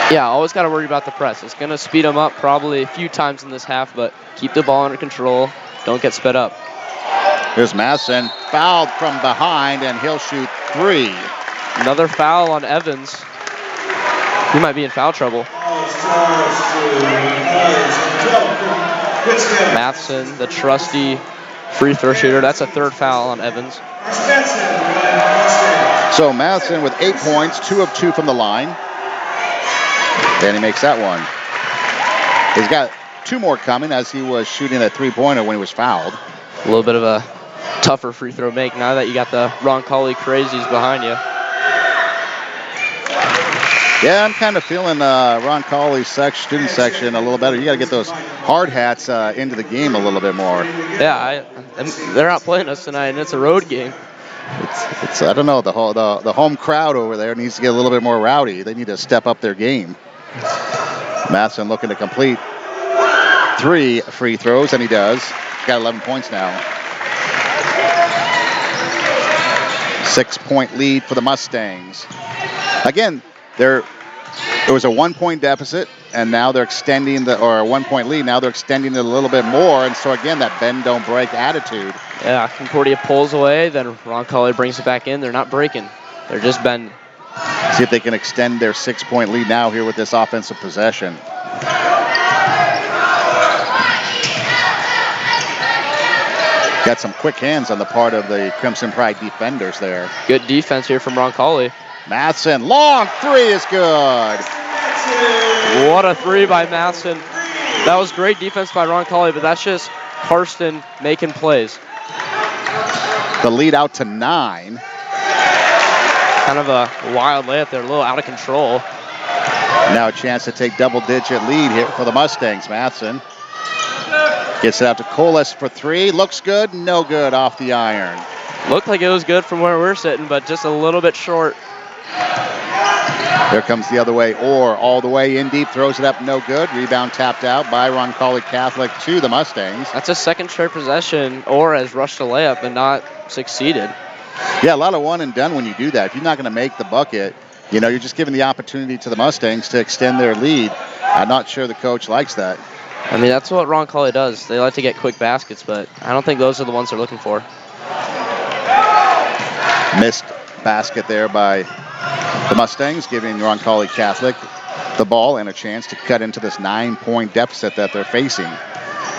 Yeah, always got to worry about the press. It's going to speed them up probably a few times in this half, but keep the ball under control. Don't get sped up. Here's Madison, fouled from behind, and he'll shoot 3. Another foul on Evans. He might be in foul trouble. Matheson, the trusty free throw shooter. That's a 3rd foul on Evans. So Matheson with 8 points, 2 of 2 from the line. Then he makes that one. He's got 2 more coming as he was shooting a 3-pointer when he was fouled. A little bit of a tougher free throw make now that you got the Roncalli crazies behind you. Yeah, I'm kind of feeling Roncalli's student section a little better. You got to get those hard hats into the game a little bit more. Yeah, they're not playing us tonight, and it's a road game. It's I don't know, the home crowd over there needs to get a little bit more rowdy. They need to step up their game. Matheson looking to complete 3 free throws, and he does. He's got 11 points now. 6-point lead for the Mustangs. Again, there was a 1-point deficit, and now they're extending a 1-point lead. Now they're extending it a little bit more, and so again, that bend don't break attitude. Yeah, Concordia pulls away, then Roncalli brings it back in. They're not breaking. They're just bending. See if they can extend their 6-point lead now here with this offensive possession. Got some quick hands on the part of the Crimson Pride defenders there. Good defense here from Roncalli. Matheson, long 3 is good. What a 3 by Matheson. That was great defense by Roncalli, but that's just Karsten making plays. The lead out to 9. Kind of a wild layup there, a little out of control. Now a chance to take double-digit lead here for the Mustangs. Matheson gets it out to Colas for 3. Looks good, no good off the iron. Looked like it was good from where we're sitting, but just a little bit short. There comes the other way. Orr all the way in deep, throws it up, no good. Rebound tapped out by Roncalli Catholic to the Mustangs. That's a 2nd straight possession. Orr has rushed a layup and not succeeded. Yeah, a lot of one and done when you do that. If you're not going to make the bucket, you're just giving the opportunity to the Mustangs to extend their lead. I'm not sure the coach likes that. I mean, that's what Roncalli does. They like to get quick baskets, but I don't think those are the ones they're looking for. Missed basket there by the Mustangs, giving Roncalli Catholic the ball and a chance to cut into this 9-point deficit that they're facing.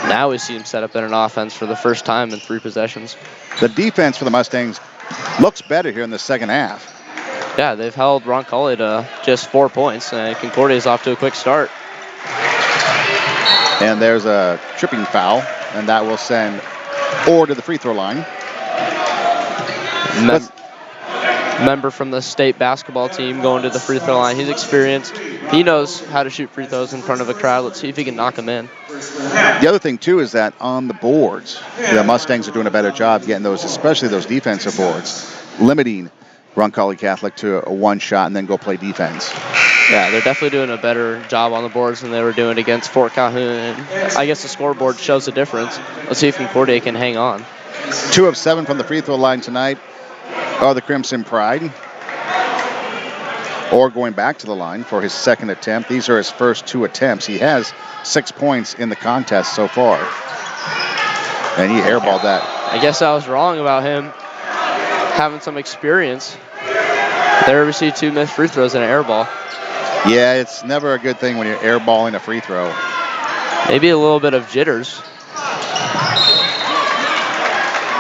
Now we see them set up in an offense for the first time in 3 possessions. The defense for the Mustangs looks better here in the second half. Yeah, they've held Roncalli to just 4 points, and Concordia is off to a quick start. And there's a tripping foul, and that will send Orr to the free throw line. Member from the state basketball team going to the free throw line. He's experienced. He knows how to shoot free throws in front of a crowd. Let's see if he can knock them in. The other thing, too, is that on the boards, the Mustangs are doing a better job getting those, especially those defensive boards, limiting Roncalli Catholic to a 1 shot and then go play defense. Yeah, they're definitely doing a better job on the boards than they were doing against Fort Calhoun. And I guess the scoreboard shows the difference. Let's see if Concordia can hang on. 2 of 7 from the free throw line tonight are the Crimson Pride. Orr going back to the line for his 2nd attempt. These are his first 2 attempts. He has 6 points in the contest so far. And he airballed that. I guess I was wrong about him having some experience. There we see 2 missed free throws and an airball. Yeah, it's never a good thing when you're airballing a free throw. Maybe a little bit of jitters.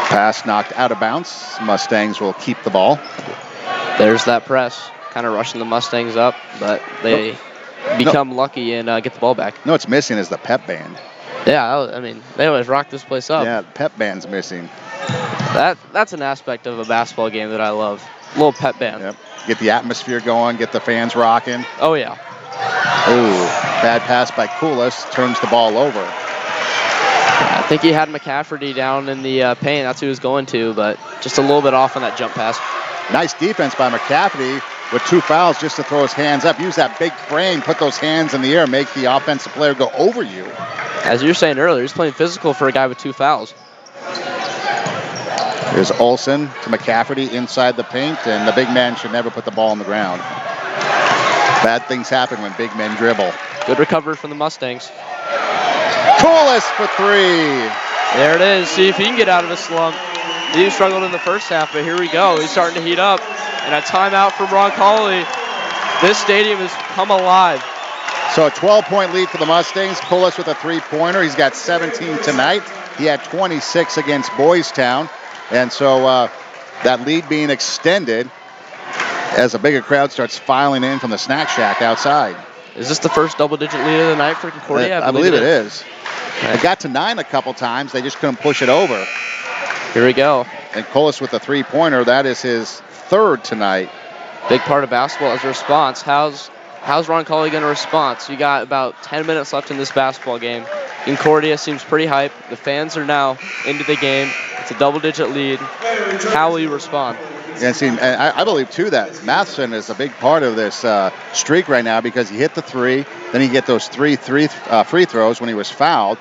Pass knocked out of bounds. Mustangs will keep the ball. There's that press. Kind of rushing the Mustangs up, but they become lucky and get the ball back. No, what's missing is the pep band. Yeah, I mean, they always rock this place up. Yeah, the pep band's missing. That's an aspect of a basketball game that I love. A little pep band. Yep. Get the atmosphere going, get the fans rocking. Oh, yeah. Ooh, bad pass by Koulis, turns the ball over. I think he had McCafferty down in the paint. That's who he was going to, but just a little bit off on that jump pass. Nice defense by McCafferty with 2 fouls just to throw his hands up. Use that big frame, put those hands in the air, make the offensive player go over you. As you were saying earlier, he's playing physical for a guy with 2 fouls. There's Olson to McCafferty inside the paint, and the big man should never put the ball on the ground. Bad things happen when big men dribble. Good recovery from the Mustangs. Coolest for three. There it is. See if he can get out of his slump. He struggled in the first half, but here we go. He's starting to heat up. And a timeout from Roncalli. This stadium has come alive. So a 12-point lead for the Mustangs. Coolest with a three-pointer. He's got 17 tonight. He had 26 against Boys Town. And so that lead being extended as a bigger crowd starts filing in from the snack shack outside. Is this the first double-digit lead of the night for Concordia? I believe it is. It got to 9 a couple times. They just couldn't push it over. Here we go. And Colas with the three-pointer. That is his third tonight. Big part of basketball is response. How's Roncalli going to respond? So you got about 10 minutes left in this basketball game. Concordia seems pretty hyped. The fans are now into the game. It's a double-digit lead. How will you respond? And see, I believe, too, that Matheson is a big part of this streak right now because he hit the three, then he get those three free throws when he was fouled.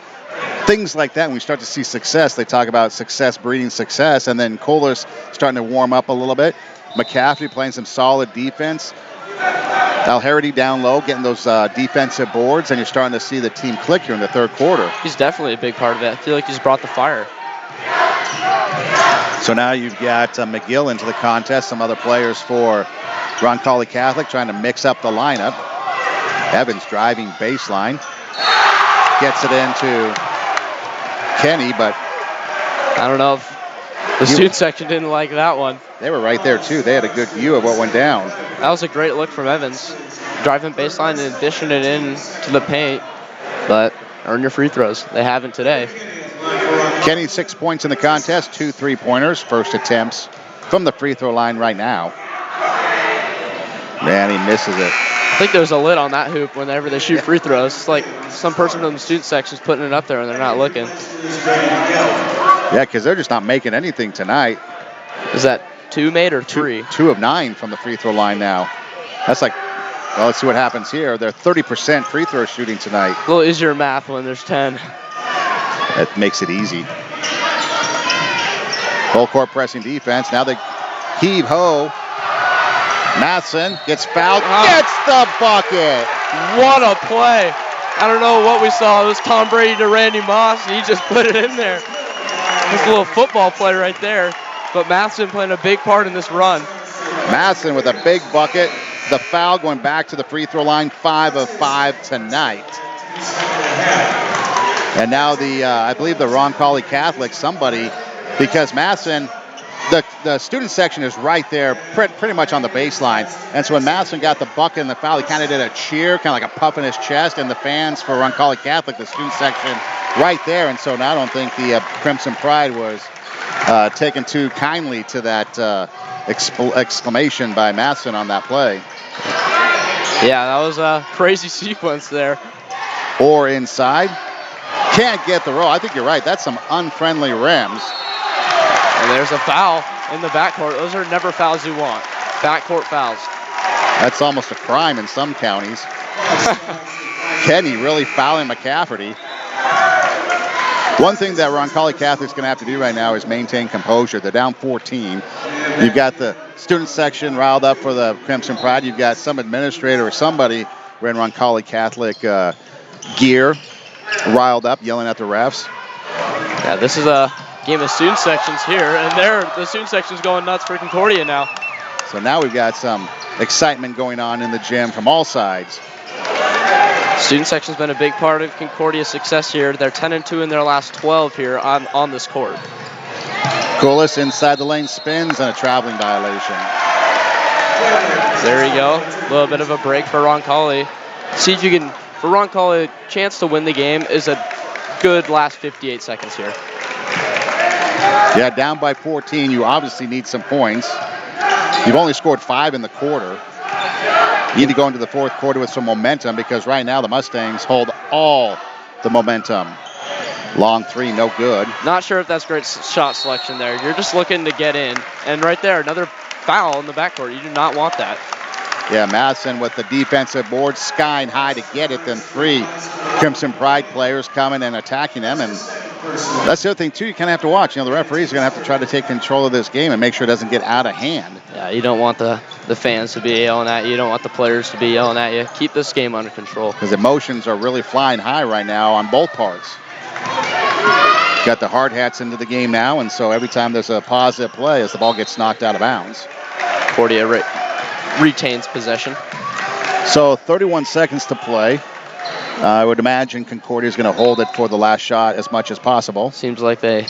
Things like that, when we start to see success, they talk about success breeding success, and then Kohler's starting to warm up a little bit. McCaffrey playing some solid defense. Alherity down low, getting those defensive boards, and you're starting to see the team click here in the third quarter. He's definitely a big part of it. I feel like he's brought the fire. So now you've got McGill into the contest, some other players for Roncalli Catholic trying to mix up the lineup. Evans driving baseline. Gets it into Kenny, but I don't know if the student section didn't like that one. They were right there, too. They had a good view of what went down. That was a great look from Evans. Driving baseline and dishing it in to the paint. But earn your free throws. They haven't today. Kenny, 6 points in the contest, 2 3-pointers, first attempts from the free throw line right now. Man, he misses it. I think there's a lid on that hoop whenever they shoot free throws. It's like some person from the student section is putting it up there and they're not looking. Yeah, because they're just not making anything tonight. Is that 2 made or 3? 2 of 9 from the free throw line now. That's like, well, let's see what happens here. They're 30% free throw shooting tonight. A little easier math when there's 10. That makes it easy. Full court pressing defense. Now they heave-ho. Matheson gets fouled, gets the bucket. What a play. I don't know what we saw. It was Tom Brady to Randy Moss, and he just put it in there. Just a little football play right there. But Matheson playing a big part in this run. Matheson with a big bucket. The foul going back to the free throw line, 5 of 5 tonight. And now I believe the Roncalli Catholic, somebody, because Matheson, the student section is right there, pretty much on the baseline. And so when Matheson got the bucket and the foul, he kind of did a cheer, kind of like a puff in his chest, and the fans for Roncalli Catholic, the student section, right there. And so now I don't think the Crimson Pride was taken too kindly to that exclamation by Matheson on that play. Yeah, that was a crazy sequence there. Or inside. Can't get the roll. I think you're right. That's some unfriendly rims. And there's a foul in the backcourt. Those are never fouls you want. Backcourt fouls. That's almost a crime in some counties. Kenny really fouling McCafferty. One thing that Roncalli Catholic's going to have to do right now is maintain composure. They're down 14. You've got the student section riled up for the Crimson Pride. You've got some administrator or somebody wearing Roncalli Catholic gear riled up, yelling at the refs. Yeah, this is a game of student sections here, and the student section's going nuts for Concordia now. So now we've got some excitement going on in the gym from all sides. Student section's been a big part of Concordia's success here. They're 10-2 in their last 12 here on this court. Coolest inside the lane spins and a traveling violation. There you go. A little bit of a break for Roncalli. See if you can, for Roncalli, chance to win the game is a good last 58 seconds here. Yeah, down by 14. You obviously need some points. You've only scored 5 in the quarter. You need to go into the fourth quarter with some momentum because right now the Mustangs hold all the momentum. Long three, no good. Not sure if that's great shot selection there. You're just looking to get in. And right there, another foul in the backcourt. You do not want that. Yeah, Madison with the defensive board, skying high to get it. Then 3 Crimson Pride players coming and attacking them. And That's the other thing, too, you kind of have to watch. You know, the referees are going to have to try to take control of this game and make sure it doesn't get out of hand. Yeah, you don't want the fans to be yelling at you. You don't want the players to be yelling at you. Keep this game under control. Because emotions are really flying high right now on both parts. Got the hard hats into the game now, and so every time there's a positive play as the ball gets knocked out of bounds. Concordia retains possession. So 31 seconds to play. I would imagine Concordia is going to hold it for the last shot as much as possible. Seems like they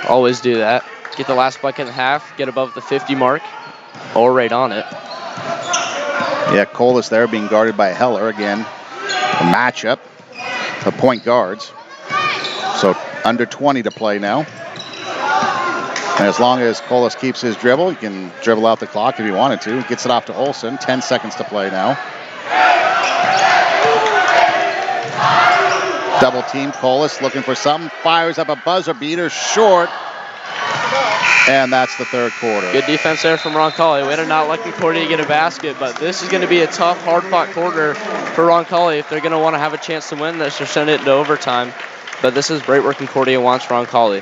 always do that. Get the last bucket in the half, get above the 50 mark, or right on it. Yeah, Colas there being guarded by Heller again. A matchup of point guards. So under 20 to play now. And as long as Colas keeps his dribble, he can dribble out the clock if he wanted to. Gets it off to Olson. 10 seconds to play now. Double team. Colas looking for something. Fires up a buzzer beater. Short. And that's the third quarter. Good defense there from Roncalli. Way to not let Concordia get a basket, but this is going to be a tough, hard-fought quarter for Roncalli if they're going to want to have a chance to win this or send it into overtime. But this is right where Concordia wants Roncalli.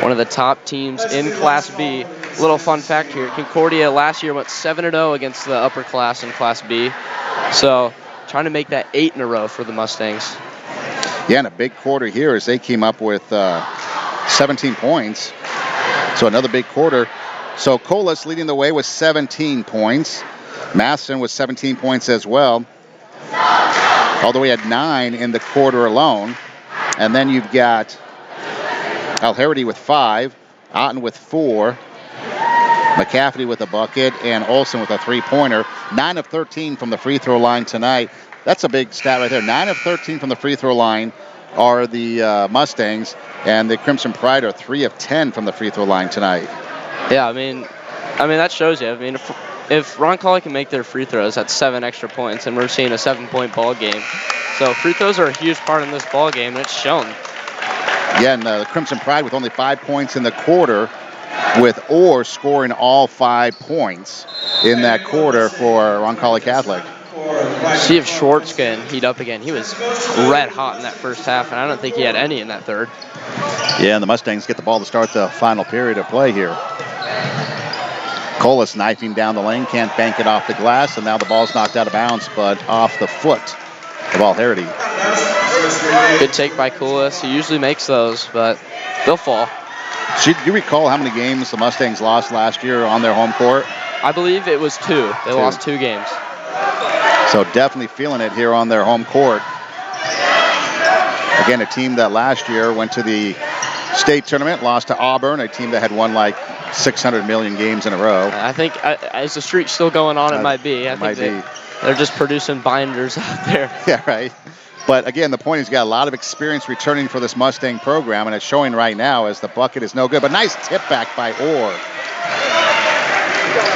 One of the top teams in Class B. Little fun fact here, Concordia last year went 7-0 against the upper class in Class B. So trying to make that 8 in a row for the Mustangs. Yeah, and a big quarter here as they came up with 17 points. So another big quarter. So Colas leading the way with 17 points. Masson with 17 points as well. Although he had 9 in the quarter alone. And then you've got Alherity with 5, Otten with 4, McCafferty with a bucket, and Olson with a three-pointer. 9 of 13 from the free throw line tonight. That's a big stat right there. 9 of 13 from the free throw line are the Mustangs, and the Crimson Pride are 3 of 10 from the free throw line tonight. Yeah, I mean that shows you. I mean, if Roncalli can make their free throws, that's 7 extra points, and we're seeing a 7-point ball game. So free throws are a huge part in this ball game, and it's shown. Yeah, and the Crimson Pride with only 5 points in the quarter, with Orr scoring all 5 points in that quarter for Roncalli Catholic. See if Schwartz can heat up again. He was red hot in that first half, and I don't think he had any in that third. Yeah, and the Mustangs get the ball to start the final period of play here. Colas knifing down the lane, can't bank it off the glass, and now the ball's knocked out of bounds, but off the foot of Alherity. Good take by Colas. He usually makes those, but they'll fall. Do you recall how many games the Mustangs lost last year on their home court? I believe it was 2. They lost 2 games. So definitely feeling it here on their home court. Again, a team that last year went to the state tournament, lost to Auburn, a team that had won like 600 million games in a row. I think as the streak's still going on, it might be. I think they're just producing binders out there. Yeah, right. But again, the point is, he's got a lot of experience returning for this Mustang program, and it's showing right now as the bucket is no good. But nice tip back by Orr.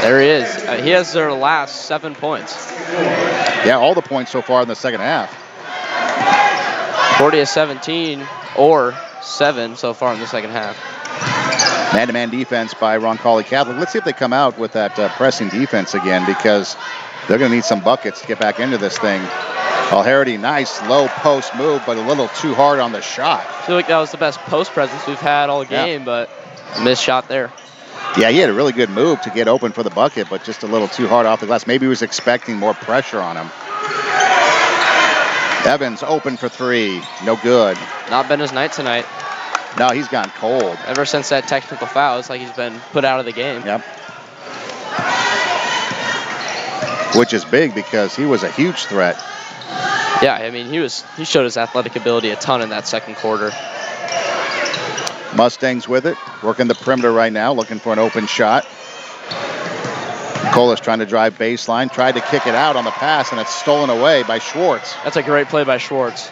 There he is. He has their last 7 points. Yeah, all the points so far in the second half. Concordia 17 or 7 so far in the second half. Man-to-man defense by Roncalli Catholic. Let's see if they come out with that pressing defense again, because they're going to need some buckets to get back into this thing. Alherity, nice low post move, but a little too hard on the shot. I feel like that was the best post presence we've had all game, but missed shot there. Yeah, he had a really good move to get open for the bucket, but just a little too hard off the glass. Maybe he was expecting more pressure on him. Evans open for 3. No good. Not been his night tonight. No, he's gone cold. Ever since that technical foul, it's like he's been put out of the game. Yep. Which is big because he was a huge threat. Yeah, I mean, he showed his athletic ability a ton in that second quarter. Mustangs with it, working the perimeter right now, looking for an open shot. Colas trying to drive baseline, tried to kick it out on the pass, and it's stolen away by Schwartz. That's a great play by Schwartz.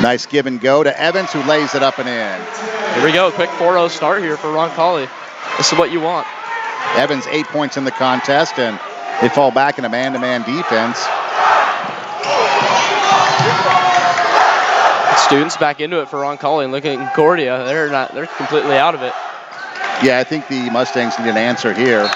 Nice give and go to Evans, who lays it up and in. Here we go, quick 4-0 start here for Roncalli. This is what you want. Evans 8 points in the contest, and they fall back in a man-to-man defense. Students back into it for Roncalli, and look at Concordia. They're completely out of it. Yeah, I think the Mustangs need an answer here.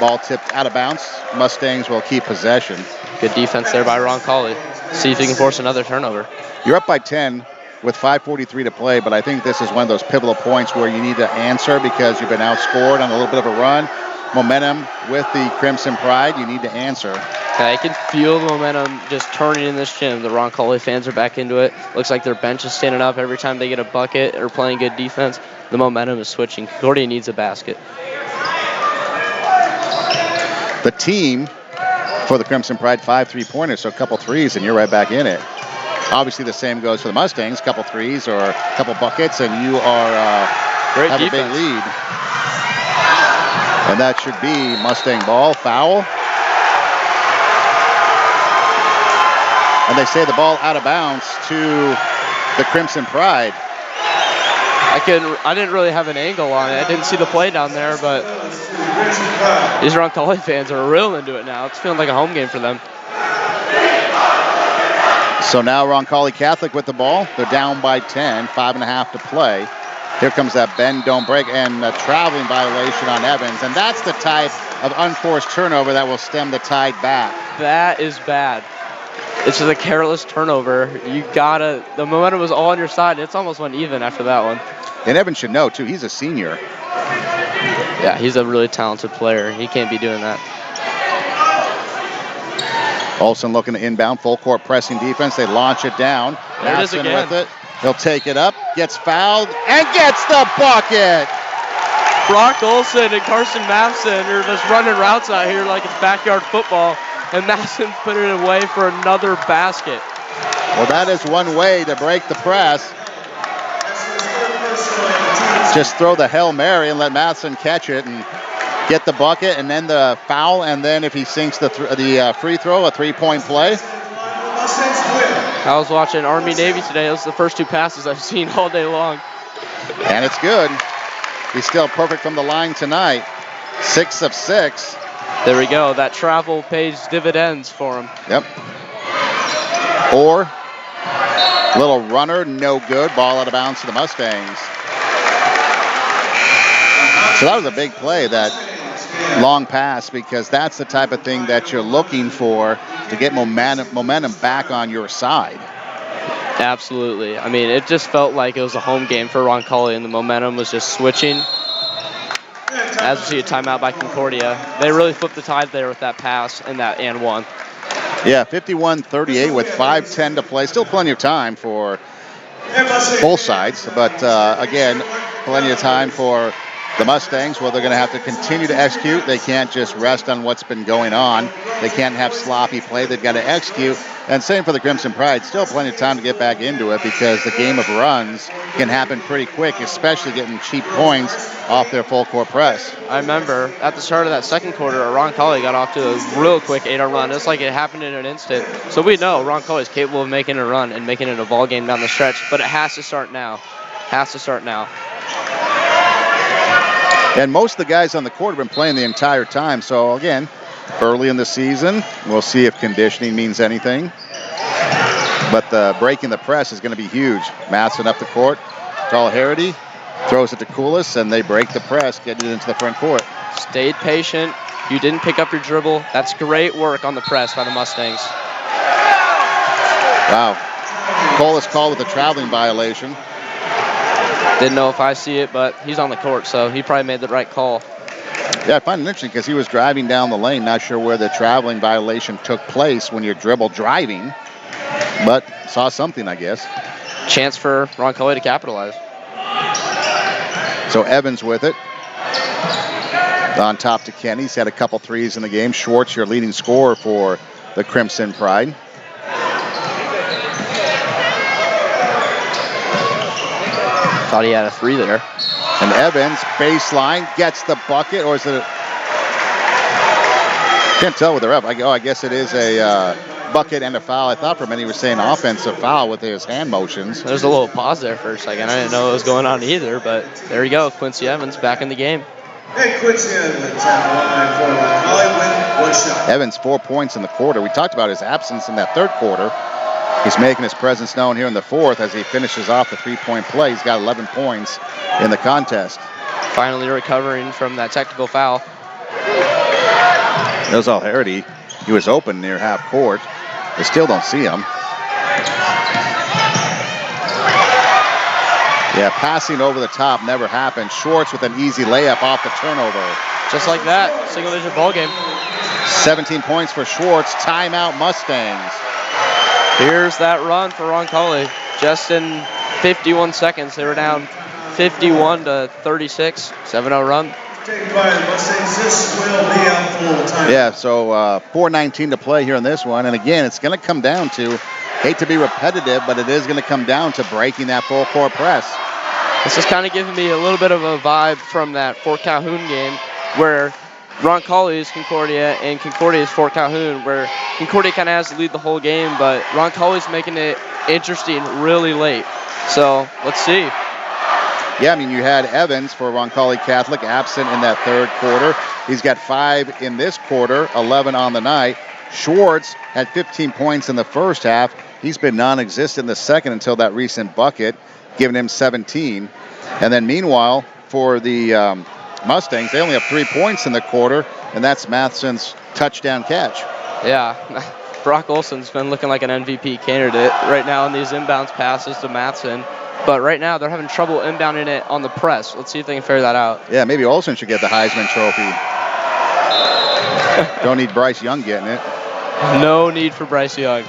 Ball tipped out of bounds. Mustangs will keep possession. Good defense there by Roncalli. See if he can force another turnover. You're up by 10 with 5:43 to play, but I think this is one of those pivotal points where you need to answer because you've been outscored on a little bit of a run. Momentum with the Crimson Pride, you need to answer. I can feel the momentum just turning in this gym. The Roncalli fans are back into it. Looks like their bench is standing up every time they get a bucket or playing good defense. The momentum is switching. Concordia needs a basket. The team for the Crimson Pride, 5 3-pointers, so a couple threes, and you're right back in it. Obviously, the same goes for the Mustangs. A couple threes or a couple buckets, and you are Great have defense. a big lead. And that should be Mustang ball, foul. And they say the ball out of bounds to the Crimson Pride. I didn't really have an angle on it. I didn't see the play down there, but these Roncalli fans are real into it now. It's feeling like a home game for them. So now Roncalli Catholic with the ball. They're down by 10, 5.5 to play. Here comes that bend, don't break, and a traveling violation on Evans. And that's the type of unforced turnover that will stem the Tide back. That is bad. It's just a careless turnover. The momentum was all on your side. It's almost went even after that one. And Evans should know, too. He's a senior. Yeah, he's a really talented player. He can't be doing that. Olson looking to inbound, full court pressing defense. They launch it down. There it is Madsen again. with it. He'll take it up, gets fouled, and gets the bucket. Brock Olson and Carson Madsen are just running routes out here like it's backyard football. And Madsen put it away for another basket. Well, that is one way to break the press. Just throw the Hail Mary and let Madsen catch it and get the bucket, and then the foul, and then if he sinks the free throw, a three-point play. I was watching Army-Navy today. Those are the first two passes I've seen all day long. And it's good. He's still perfect from the line tonight. 6 of 6. There we go. That travel pays dividends for him. Yep. Or little runner, no good. Ball out of bounds to the Mustangs. So that was a big play, that long pass, because that's the type of thing that you're looking for to get momentum back on your side. Absolutely. I mean, it just felt like it was a home game for Roncalli, and the momentum was just switching. As we see a timeout by Concordia. They really flipped the Tide there with that pass and that and one. Yeah, 51-38 with 5:10 to play. Still plenty of time for both sides, but again, plenty of time for the Mustangs. Well, they're going to have to continue to execute. They can't just rest on what's been going on. They can't have sloppy play. They've got to execute. And same for the Crimson Pride. Still plenty of time to get back into it, because the game of runs can happen pretty quick, especially getting cheap points off their full court press. I remember at the start of that second quarter, Roncalli got off to a real quick 8-0 run. It's like it happened in an instant. So we know Roncalli is capable of making a run and making it a ball game down the stretch, but it has to start now. And most of the guys on the court have been playing the entire time. So again, early in the season, we'll see if conditioning means anything. But the breaking the press is going to be huge. Madsen up the court. Tall Harity throws it to Koulis, and they break the press, getting it into the front court. Stayed patient. You didn't pick up your dribble. That's great work on the press by the Mustangs. Wow. Koulis called with a traveling violation. Didn't know if I see it, but he's on the court, so he probably made the right call. Yeah, I find it interesting because he was driving down the lane, not sure where the traveling violation took place when you're dribble driving, but saw something, I guess. Chance for Roncalli to capitalize. So Evans with it. On top to Kenny. He's had a couple threes in the game. Schwartz, your leading scorer for the Crimson Pride. Thought he had a three there. And Evans, baseline, gets the bucket, or is it can't tell with the ref. I guess it is a bucket and a foul. I thought for a minute he was saying offensive foul with his hand motions. There's a little pause there for a second. I didn't know what was going on either, but there you go. Quincy Evans back in the game. Hey, Quincy Evans at 194. One shot. Evans, 4 points in the quarter. We talked about his absence in that third quarter. He's making his presence known here in the fourth as he finishes off the three-point play. He's got 11 points in the contest. Finally recovering from that technical foul. There's O'Harity. He was open near half court. They still don't see him. Yeah, passing over the top never happened. Schwartz with an easy layup off the turnover. Just like that, single-digit ball game. 17 points for Schwartz. Timeout Mustangs. Here's that run for Roncalli. Just in 51 seconds, they were down 51 to 36. 7-0 run. Yeah, so 4:19 to play here in this one. And again, it's going to come down to, hate to be repetitive, but it is going to come down to breaking that full court press. This is kind of giving me a little bit of a vibe from that Fort Calhoun game where Roncalli is Concordia and Concordia is Fort Calhoun, where Concordia kind of has to lead the whole game, but Roncalli's making it interesting really late. So let's see. Yeah, I mean, you had Evans for Roncalli Catholic absent in that third quarter. He's got 5 in this quarter, 11 on the night. Schwartz had 15 points in the first half. He's been non-existent in the second until that recent bucket, giving him 17. And then meanwhile, for the Mustangs, they only have 3 points in the quarter, and that's Matheson's touchdown catch. Yeah, Brock Olson's been looking like an MVP candidate right now on these inbounds passes to Matheson. But right now, they're having trouble inbounding it on the press. Let's see if they can figure that out. Yeah, maybe Olson should get the Heisman Trophy. Don't need Bryce Young getting it. No need for Bryce Young.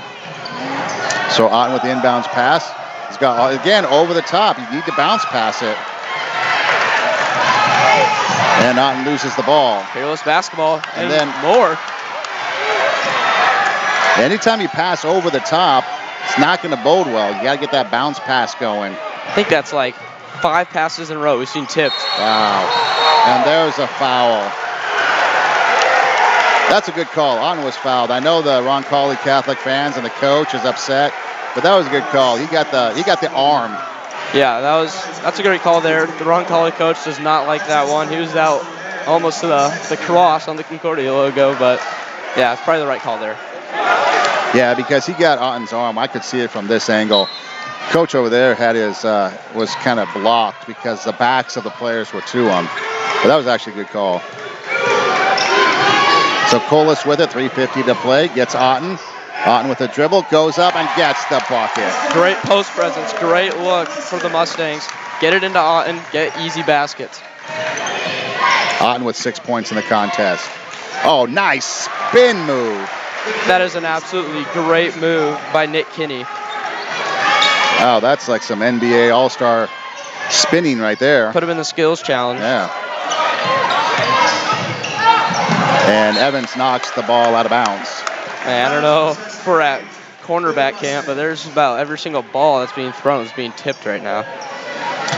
So Otten with the inbounds pass. He's got, again, over the top. You need to bounce pass it. And Otten loses the ball. Fearless basketball. And then more. Anytime you pass over the top, it's not going to bode well. You got to get that bounce pass going. I think that's like 5 passes in a row we've seen tipped. Wow. And there's a foul. That's a good call. Otten was fouled. I know the Roncalli Catholic fans and the coach is upset, but that was a good call. He got the arm. Yeah, that's a great call there. The Roncalli coach does not like that one. He was out almost to the cross on the Concordia logo, but yeah, it's probably the right call there. Yeah, because he got Otten's arm. I could see it from this angle. Coach over there had his was kind of blocked because the backs of the players were to him. But that was actually a good call. So Colas with it, 3:50 to play, gets Otten. Otten with a dribble, goes up and gets the bucket. Great post presence, great look for the Mustangs. Get it into Otten, get easy baskets. Otten with 6 points in the contest. Oh, nice spin move. That is an absolutely great move by Nick Kinney. Wow, that's like some NBA All-Star spinning right there. Put him in the skills challenge. Yeah. And Evans knocks the ball out of bounds. Man, I don't know if we're at cornerback camp, but there's about every single ball that's being thrown is being tipped right now.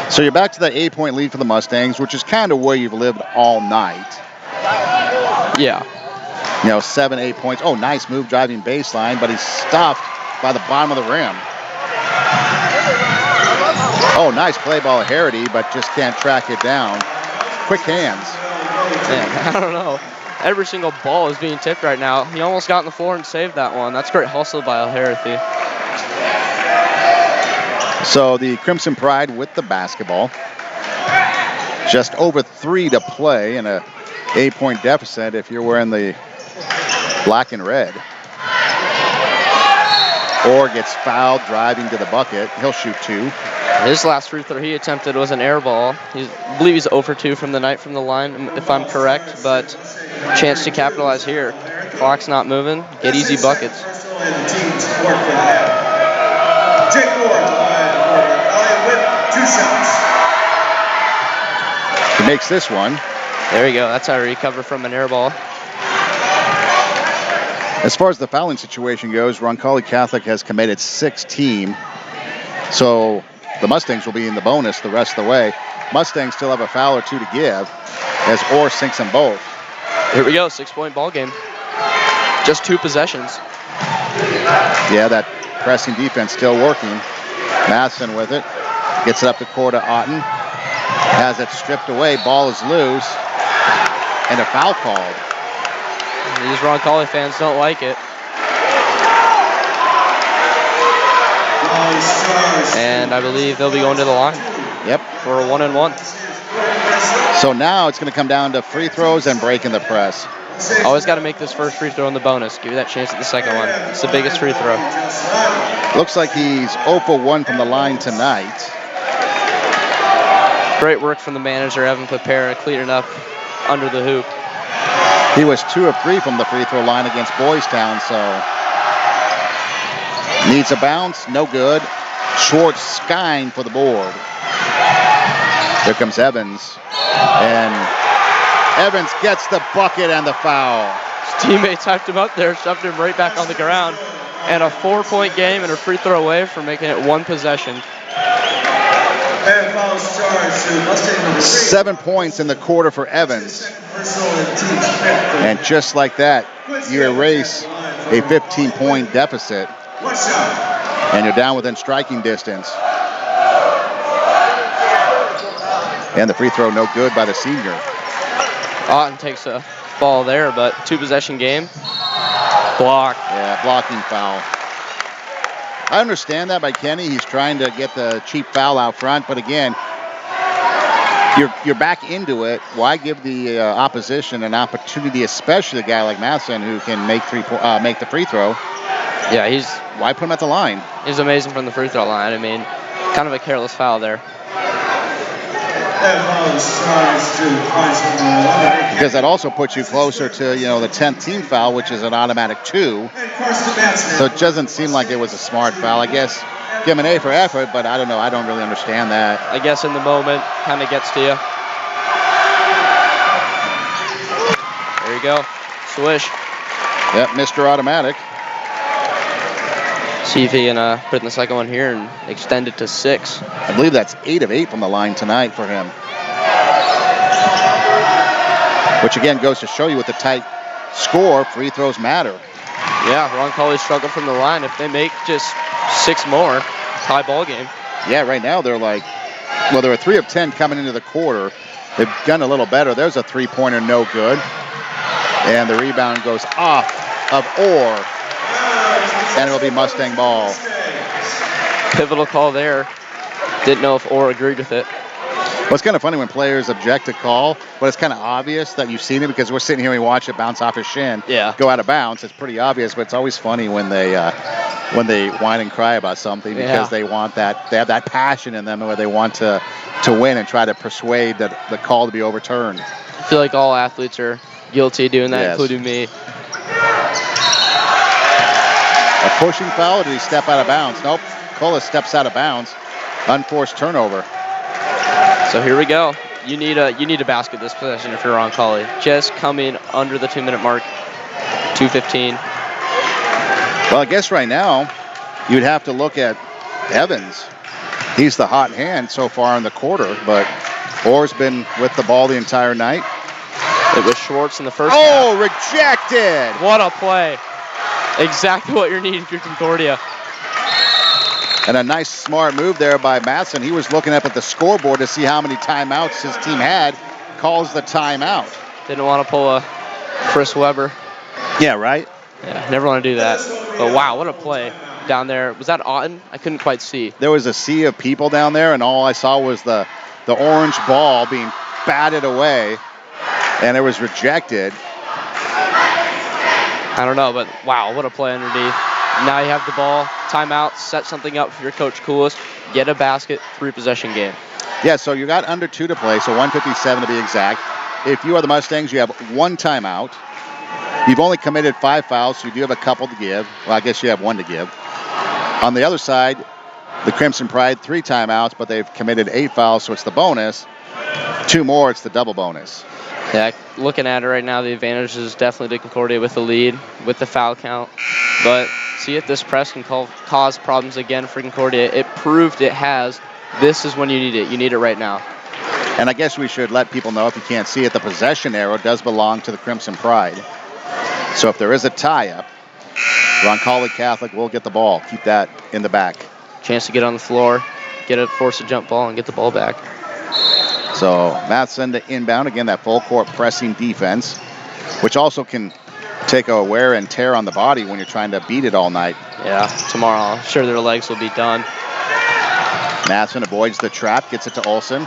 So you're back to that 8-point lead for the Mustangs, which is kind of where you've lived all night. Yeah. 7, 8 points. Oh, nice move driving baseline, but he's stuffed by the bottom of the rim. Oh, nice play ball Harity, but just can't track it down. Quick hands. Man, I don't know. Every single ball is being tipped right now. He almost got on the floor and saved that one. That's great hustle by Harity. So the Crimson Pride with the basketball. Just over 3 to play in a 8-point deficit if you're wearing the black and red. Orr gets fouled driving to the bucket. He'll shoot 2. His last free throw he attempted was an air ball. I believe he's 0 for 2 from the night from the line, if I'm correct, but chance to capitalize here. Clock's not moving. Get easy buckets. Jake Ward with 2 shots. He makes this one. There you go. That's how to recover from an air ball. As far as the fouling situation goes, Roncalli Catholic has committed 16. So the Mustangs will be in the bonus the rest of the way. Mustangs still have a foul or 2 to give as Orr sinks them both. Here we go, 6-point ball game. Just 2 possessions. Yeah, that pressing defense still working. Matheson with it. Gets it up the court to Otten. Has it stripped away. Ball is loose. And a foul called. These Roncalli fans don't like it. And I believe they'll be going to the line. Yep. For a 1-and-1. So now it's going to come down to free throws and breaking the press. Always got to make this first free throw in the bonus. Give you that chance at the second one. It's the biggest free throw. Looks like he's 0 for 1 from the line tonight. Great work from the manager, Evan Papera, cleaning up under the hoop. He was 2 of 3 from the free throw line against Boys Town, so needs a bounce, no good. Schwartz skying for the board. Here comes Evans, and Evans gets the bucket and the foul. His teammates hyped him up there, shoved him right back on the ground, and a 4-point game and a free throw away from making it 1 possession. And fouls charged to Mustang number 3. 7 points in the quarter for Evans. And just like that, you erase a 15-point deficit. And you're down within striking distance. And the free throw no good by the senior. Otten takes a fall there, but 2-possession game. Block. Yeah, blocking foul. I understand that by Kenny. He's trying to get the cheap foul out front, but again, you're back into it. Why give the opposition an opportunity, especially a guy like Masson who can make the free throw? Yeah, why put him at the line? He's amazing from the free throw line. I mean, kind of a careless foul there. Because that also puts you closer to, the 10th team foul, which is an automatic 2. So it doesn't seem like it was a smart foul. I guess give him an A for effort, but I don't know. I don't really understand that. I guess in the moment, kind of gets to you. There you go. Swish. Yep, Mr. Automatic. See if he can put in the second one here and extend it to 6. I believe that's 8 of 8 from the line tonight for him. Which again goes to show you with the tight score, free throws matter. Yeah, Roncalli struggled from the line. If they make just 6 more, tie ball game. Yeah, right now they're they were 3 of 10 coming into the quarter. They've done a little better. There's a 3-pointer, no good. And the rebound goes off of Orr. And it'll be Mustang ball. Pivotal call there. Didn't know if Orr agreed with it. Well, it's kind of funny when players object to call, but it's kind of obvious that you've seen it because we're sitting here and we watch it bounce off his shin, go out of bounds. It's pretty obvious, but it's always funny when they whine and cry about something because they want that, they have that passion in them where they want to win and try to persuade the call to be overturned. I feel like all athletes are guilty of doing that, including me. A pushing foul, or did he step out of bounds? Nope. Cola steps out of bounds. Unforced turnover. So here we go. You need a basket this possession if you're Roncalli. Just coming under the 2-minute mark. 2:15. Well, I guess right now you'd have to look at Evans. He's the hot hand so far in the quarter, but Orr's been with the ball the entire night. It was Schwartz in the first half. Oh, rejected! What a play. Exactly what you're needing for Concordia. And a nice, smart move there by Matson. He was looking up at the scoreboard to see how many timeouts his team had. Calls the timeout. Didn't want to pull a Chris Webber. Yeah, right? Yeah, never want to do that. But wow, what a play down there. Was that Otten? I couldn't quite see. There was a sea of people down there, and all I saw was the orange ball being batted away, and it was rejected. I don't know, but wow, what a play underneath. Now you have the ball, timeout, set something up for your coach Coolest, get a basket, 3-possession game. Yeah, so you got under 2 to play, so 1:57 to be exact. If you are the Mustangs, you have 1 timeout. You've only committed 5 fouls, so you do have a couple to give. Well, I guess you have 1 to give. On the other side, the Crimson Pride, 3 timeouts, but they've committed 8 fouls, so it's the bonus. 2 more, it's the double bonus. Yeah, looking at it right now, the advantage is definitely to Concordia with the lead, with the foul count. But see if this press can cause problems again for Concordia. It proved it has. This is when you need it. You need it right now. And I guess we should let people know, if you can't see it, the possession arrow does belong to the Crimson Pride. So if there is a tie-up, Roncalli Catholic will get the ball. Keep that in the back. Chance to get on the floor, force a jump ball, and get the ball back. So Matson to inbound. Again, that full court pressing defense, which also can take a wear and tear on the body when you're trying to beat it all night. Yeah, tomorrow, I'm sure their legs will be done. Matson avoids the trap, gets it to Olson,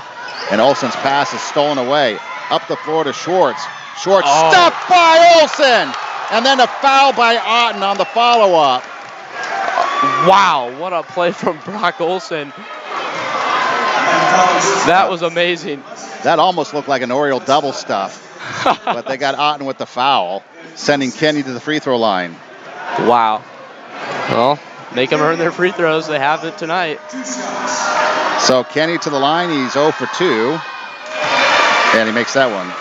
and Olson's pass is stolen away. Up the floor to Schwartz. Schwartz stopped by Olson, and then a foul by Otten on the follow-up. Wow, what a play from Brock Olson. That was amazing. That almost looked like an Oriole double stuff. But they got Otten with the foul, sending Kenny to the free throw line. Wow. Well, make them earn their free throws. They have it tonight. So Kenny to the line. He's 0 for 2. And he makes that one.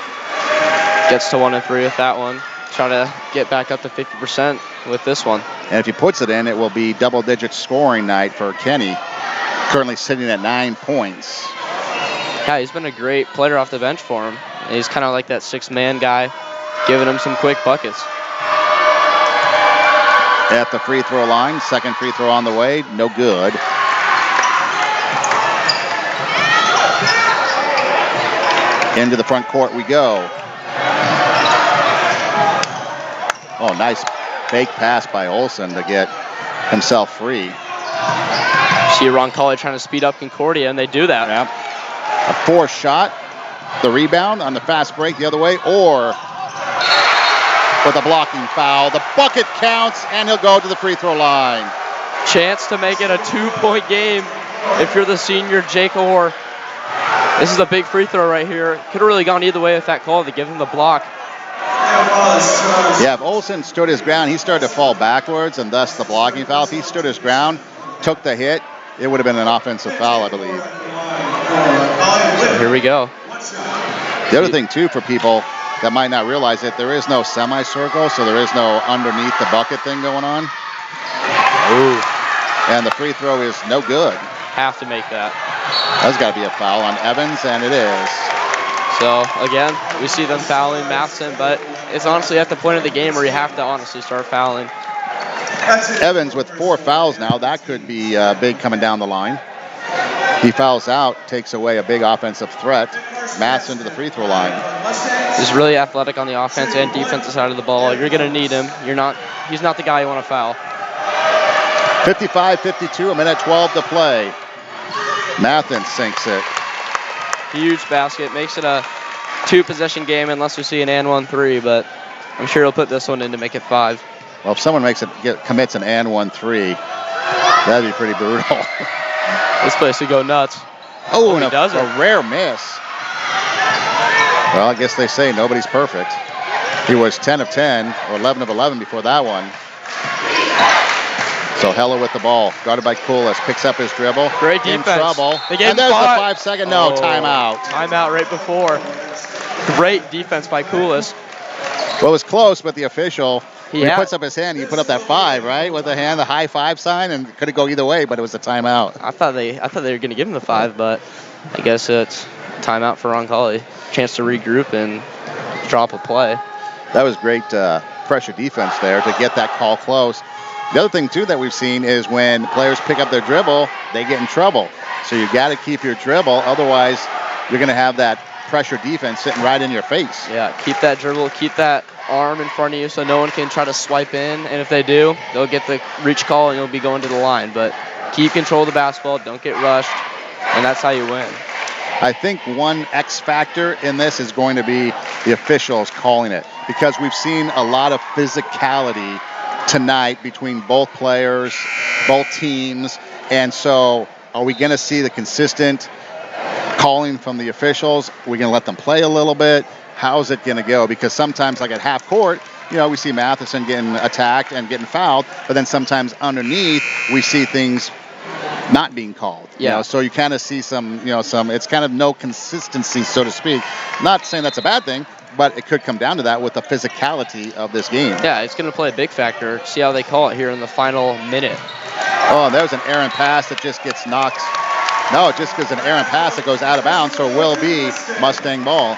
Gets to 1 and 3 with that one. Try to get back up to 50% with this one. And if he puts it in, it will be double-digit scoring night for Kenny. Currently sitting at 9 points. Yeah, he's been a great player off the bench for him. And he's kind of like that six-man guy, giving him some quick buckets. At the free throw line, second free throw on the way, no good. Into the front court we go. Oh, nice fake pass by Olson to get himself free. See Roncalli trying to speed up Concordia, and they do that. Yep. A forced shot, the rebound on the fast break the other way, or with a blocking foul. The bucket counts, and he'll go to the free throw line. Chance to make it a 2-point game if you're the senior Jake Orr. This is a big free throw right here. Could have really gone either way with that call to give him the block. Yeah, if Olson stood his ground, he started to fall backwards, and thus the blocking foul. If he stood his ground, took the hit, it would have been an offensive foul, I believe. So here we go. The other thing, too, for people that might not realize it, there is no semicircle, so there is no underneath the bucket thing going on. Ooh. And the free throw is no good. Have to make that. That's got to be a foul on Evans, and it is. So, again, we see them fouling Matheson, but it's honestly at the point of the game where you have to honestly start fouling. Evans with 4 fouls now. That could be big coming down the line. He fouls out, takes away a big offensive threat. Matheson to the free throw line. He's really athletic on the offense and defensive side of the ball. You're going to need him. He's not the guy you want to foul. 55-52, a minute 12 to play. Matheson sinks it. Huge basket. Makes it a 2-possession game unless we see an and 1-3, but I'm sure he'll put this one in to make it 5. Well, if someone commits an and 1-3, that'd be pretty brutal. This place would go nuts. Oh, and a rare miss. Well, I guess they say nobody's perfect. He was 10 of 10 or 11 of 11 before that one. So Heller with the ball, guarded by Koulis, picks up his dribble. Great defense. In trouble. And there's the 5-second, timeout. Timeout right before. Great defense by Koulis. Well, it was close, but the official, he puts up his hand, you put up that 5, right? With the hand, the high 5 sign, and it could go either way, but it was a timeout. I thought they were going to give him the 5, but I guess it's timeout for Roncalli. Chance to regroup and drop a play. That was great pressure defense there to get that call close. The other thing, too, that we've seen is when players pick up their dribble, they get in trouble. So you got to keep your dribble. Otherwise, you're going to have that pressure defense sitting right in your face. Yeah, keep that dribble, keep that arm in front of you so no one can try to swipe in. And if they do, they'll get the reach call and you'll be going to the line. But keep control of the basketball. Don't get rushed. And that's how you win. I think one X factor in this is going to be the officials calling it, because we've seen a lot of physicality tonight between both players, both teams, and so are we going to see the consistent calling from the officials? Are we going to let them play a little bit? How's it going to go? Because sometimes, like at half court, we see Matheson getting attacked and getting fouled, but then sometimes underneath we see things not being called. Yeah. So you kind of see some, it's kind of no consistency, so to speak. Not saying that's a bad thing, but it could come down to that with the physicality of this game. Yeah, it's going to play a big factor. See how they call it here in the final minute. Oh, there's an errant pass that just gets knocked. No, it just goes an errant pass that goes out of bounds, so it will be Mustang ball.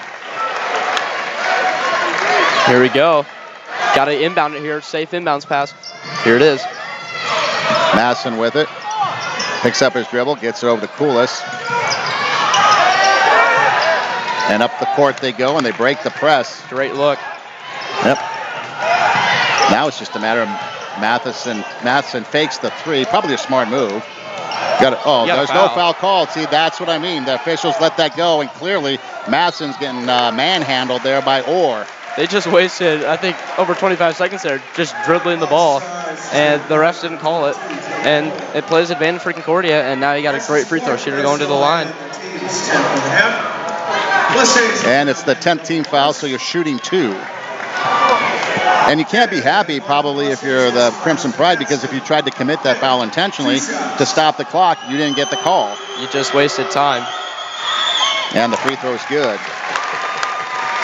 Here we go. Got to inbound it here. Safe inbounds pass. Here it is. Matheson with it. Picks up his dribble, gets it over to Koulis. And up the court they go, and they break the press. Great look. Yep. Now it's just a matter of Matheson fakes the 3. Probably a smart move. There's no foul called. See, that's what I mean. The officials let that go, and clearly Matheson's getting manhandled there by Orr. They just wasted, I think, over 25 seconds there just dribbling the ball, and the refs didn't call it. And it plays advantage for Concordia, and now you got a great free throw shooter going to the line. It's 10.5. Mustangs. And it's the 10th team foul, so you're shooting 2. And you can't be happy probably if you're the Crimson Pride, because if you tried to commit that foul intentionally to stop the clock, you didn't get the call. You just wasted time. And the free throw's good.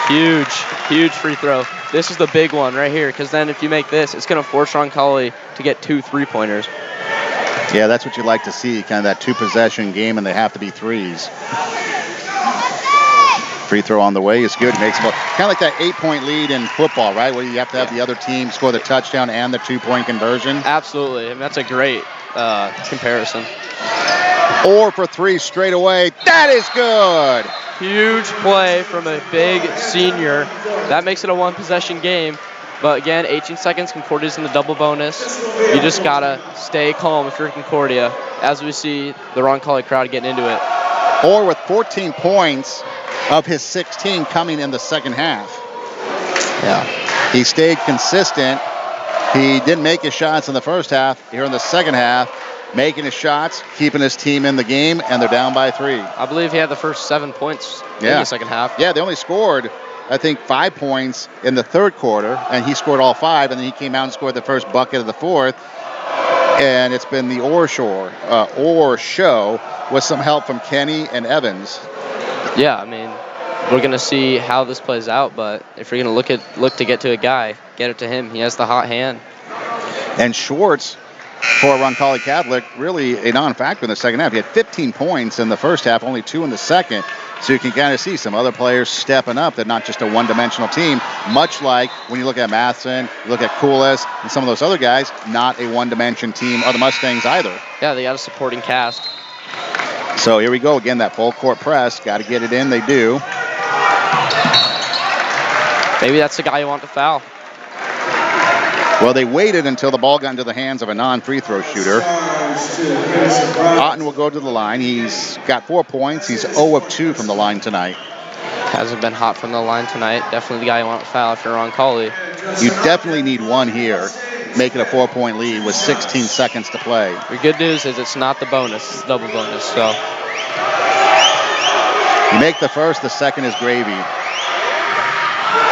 Huge free throw. This is the big one right here, because then if you make this, it's going to force Roncalli to get 2 3-pointers. Yeah, that's what you like to see, kind of that 2-possession game, and they have to be 3s. Free throw on the way is good. Makes kind of like that 8-point lead in football, right? Where you have to have the other team score the touchdown and the 2-point conversion. Absolutely. I mean, that's a great comparison. Or for 3 straight away. That is good. Huge play from a big senior. That makes it a 1-possession game. But again, 18 seconds, Concordia's in the double bonus. You just got to stay calm if you're Concordia, as we see the Roncalli crowd getting into it. Or with 14 points of his 16 coming in the second half. Yeah. He stayed consistent. He didn't make his shots in the first half. Here in the second half, making his shots, keeping his team in the game, and they're down by 3. I believe he had the first 7 points in the second half. Yeah, they only scored, I think, 5 points in the third quarter, and he scored all 5, and then he came out and scored the first bucket of the fourth. And it's been the Orr show with some help from Kenny and Evans. Yeah, I mean, we're going to see how this plays out, but if you're going to look to get to a guy, get it to him. He has the hot hand. And Schwartz, for Roncalli Catholic, really a non-factor in the second half. He had 15 points in the first half, only 2 in the second. So you can kind of see some other players stepping up. They're not just a one-dimensional team, much like when you look at Matheson, you look at Coolis, and some of those other guys, not a one-dimension team, or the Mustangs either. Yeah, they got a supporting cast. So here we go again, that full court press. Got to get it in. They do. Maybe that's the guy you want to foul. Well, they waited until the ball got into the hands of a non-free throw shooter. Otten will go to the line. He's got 4 points. He's 0 of 2 from the line tonight. Hasn't been hot from the line tonight. Definitely the guy you want to foul if you're Roncalli. You definitely need one here. Make it a 4-point lead with 16 seconds to play. The good news is it's not the bonus. It's the double bonus. So you make the first, the second is gravy.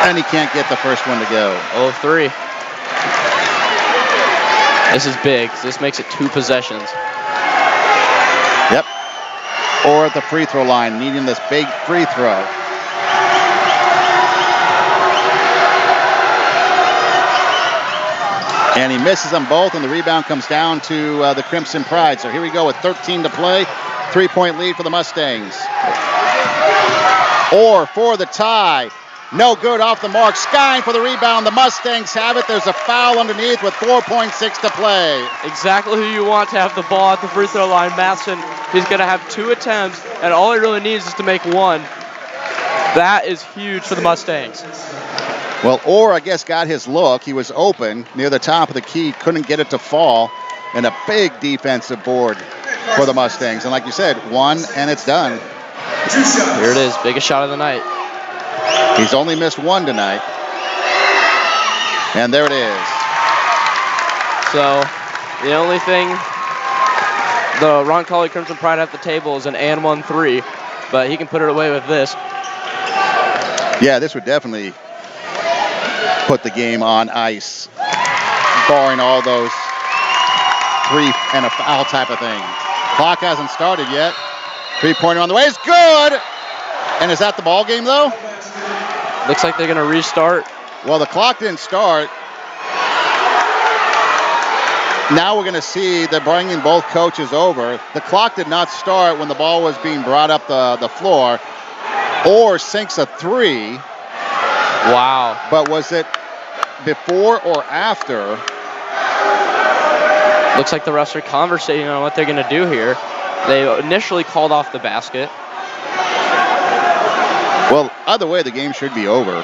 And he can't get the first one to go. 0-3. This is big. This makes it 2 possessions. Yep. Or at the free throw line, needing this big free throw. And he misses them both, and the rebound comes down to the Crimson Pride. So here we go with 13 to play. 3-point lead for the Mustangs. Or for the tie. No good off the mark. Skine for the rebound. The Mustangs have it. There's a foul underneath with 4.6 to play. Exactly who you want to have the ball at the free throw line. Matheson, he's going to have 2 attempts, and all he really needs is to make 1. That is huge for the Mustangs. Well, Orr, I guess, got his look. He was open near the top of the key, couldn't get it to fall, and a big defensive board for the Mustangs. And like you said, 1, and it's done. Here it is, biggest shot of the night. He's only missed 1 tonight. And there it is. So, the only thing the Roncalli Crimson Pride at the table is an and 1-3, but he can put it away with this. Yeah, this would definitely put the game on ice, barring all those 3 and a foul type of thing. Clock hasn't started yet. 3-pointer on the way is good. And is that the ball game, though? Looks like they're going to restart. Well, the clock didn't start. Now we're going to see they're bringing both coaches over. The clock did not start when the ball was being brought up the floor. Orr sinks a 3. Wow. But was it before or after? Looks like the refs are conversating on what they're going to do here. They initially called off the basket. Well, either way, the game should be over.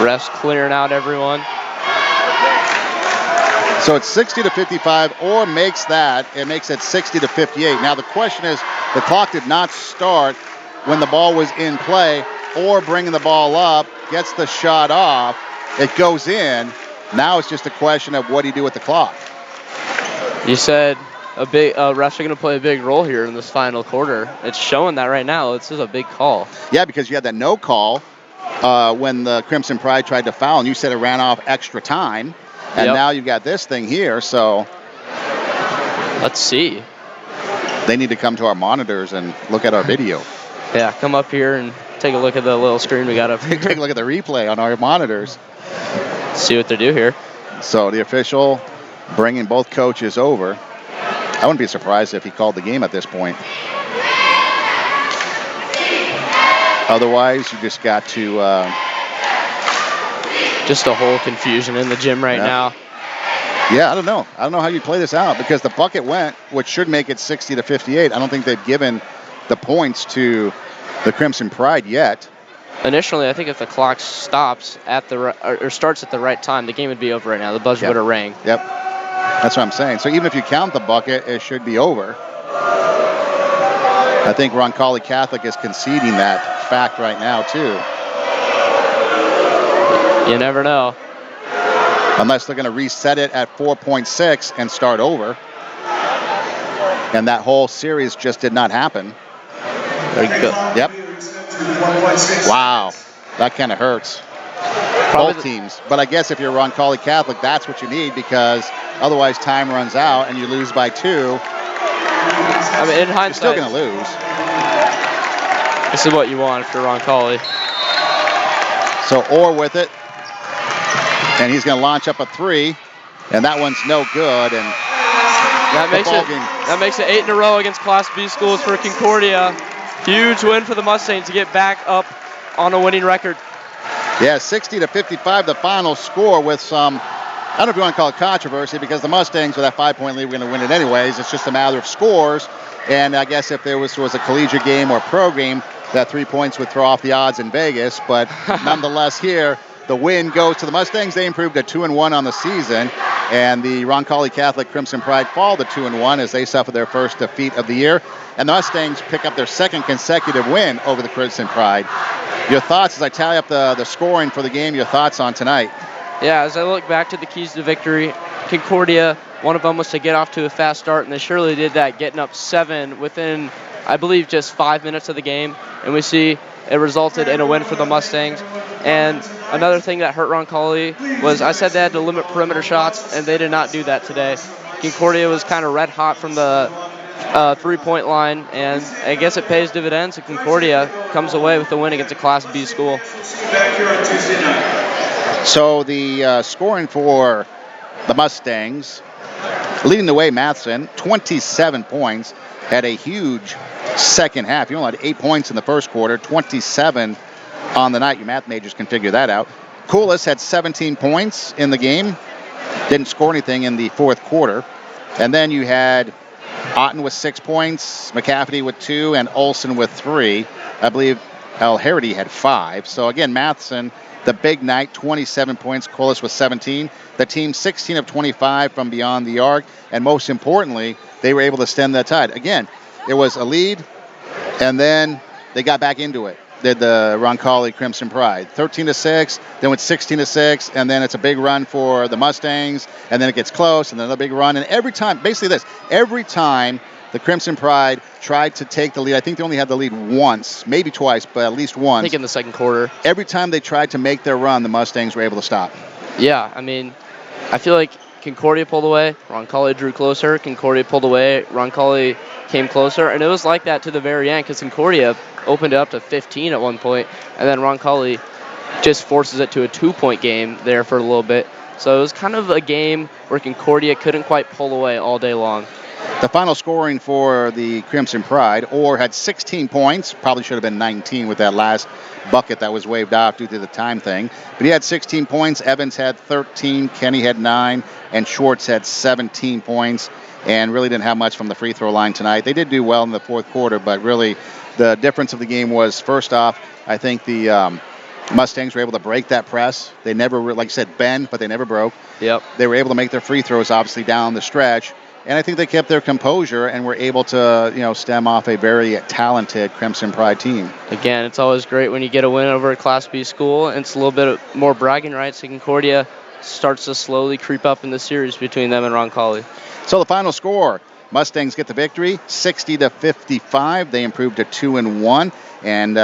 Refs clearing out everyone. So it's 60 to 55. Orr makes that. It makes it 60 to 58. Now the question is, the clock did not start when the ball was in play. Orr bringing the ball up, gets the shot off. It goes in. Now it's just a question of what do you do with the clock. You said refs are going to play a big role here in this final quarter. It's showing that right now. This is a big call. Yeah, because you had that no call when the Crimson Pride tried to foul, and you said it ran off extra time. And now you've got this thing here, so let's see. They need to come to our monitors and look at our video. Yeah, come up here and take a look at the little screen we got up here. Take a look at the replay on our monitors. See what they do here. So the official bringing both coaches over. I wouldn't be surprised if he called the game at this point. Otherwise, you just got to... just a whole confusion in the gym right now. Yeah, I don't know. I don't know how you play this out because the bucket went, which should make it 60-58. I don't think they've given the points to the Crimson Pride yet. Initially, I think if the clock stops at or starts at the right time, the game would be over right now. The buzzer would have rang. Yep. That's what I'm saying. So even if you count the bucket, it should be over. I think Roncalli Catholic is conceding that fact right now, too. You never know. Unless they're going to reset it at 4.6 and start over. And that whole series just did not happen. There you go. Yep. Wow. That kind of hurts. Both teams. But I guess if you're Roncalli Catholic, that's what you need because otherwise time runs out and you lose by 2. I mean, in hindsight, you're still going to lose. This is what you want if you're Roncalli. So Orr with it. And he's going to launch up a 3. And that one's no good. And that makes it 8 in a row against Class B schools for Concordia. Huge win for the Mustangs to get back up on a winning record. Yeah, 60-55 the final score with some, I don't know if you want to call it controversy because the Mustangs with that 5-point lead were going to win it anyways. It's just a matter of scores. And I guess if there was a collegiate game or pro game, that 3 points would throw off the odds in Vegas. But nonetheless here, the win goes to the Mustangs. They improved to 2-1 on the season. And the Roncalli Catholic Crimson Pride fall to 2-1 as they suffer their first defeat of the year. And the Mustangs pick up their second consecutive win over the Crimson Pride. Your thoughts as I tally up the scoring for the game, your thoughts on tonight? Yeah, as I look back to the keys to victory, Concordia, one of them was to get off to a fast start, and they surely did that, getting up 7 within, I believe, just 5 minutes of the game. And we see it resulted in a win for the Mustangs. And another thing that hurt Roncalli was I said they had to limit perimeter shots, and they did not do that today. Concordia was kind of red hot from the 3-point line, and I guess it pays dividends. And Concordia comes away with the win against a Class B school. So the scoring for the Mustangs, leading the way, Matheson, 27 points, had a huge second half. He only had 8 points in the first quarter, 27 on the night. You math majors can figure that out. Coolis had 17 points in the game, didn't score anything in the fourth quarter. And then you had Otten with 6 points, McCafferty with 2, and Olson with 3. I believe El Harity had 5. So again, Matheson, the big night, 27 points, Coolis with 17. The team 16 of 25 from beyond the arc. And most importantly, they were able to stem that tide. Again, it was a lead, and then they got back into it. Did the Roncalli Crimson Pride. 13-6, then went 16-6, and then it's a big run for the Mustangs, and then it gets close, and then another big run. And every time, basically every time the Crimson Pride tried to take the lead, I think they only had the lead once, maybe twice, but at least once. I think in the second quarter. Every time they tried to make their run, the Mustangs were able to stop. Yeah, I mean, I feel like Concordia pulled away, Roncalli drew closer, Concordia pulled away, Roncalli came closer, and it was like that to the very end because Concordia opened it up to 15 at one point, and then Roncalli just forces it to a 2-point game there for a little bit. So it was kind of a game where Concordia couldn't quite pull away all day long. The final scoring for the Crimson Pride, Orr had 16 points, probably should have been 19 with that last bucket that was waved off due to the time thing. But he had 16 points, Evans had 13, Kenny had 9, and Schwartz had 17 points, and really didn't have much from the free throw line tonight. They did do well in the fourth quarter, but really the difference of the game was, first off, I think the Mustangs were able to break that press. They never, like I said, bend, but they never broke. Yep. They were able to make their free throws, obviously, down the stretch. And I think they kept their composure and were able to, stem off a very talented Crimson Pride team. Again, it's always great when you get a win over a Class B school. And it's a little bit more bragging rights. So Concordia starts to slowly creep up in the series between them and Roncalli. So the final score, Mustangs get the victory, 60-55. They improved to 2-1. And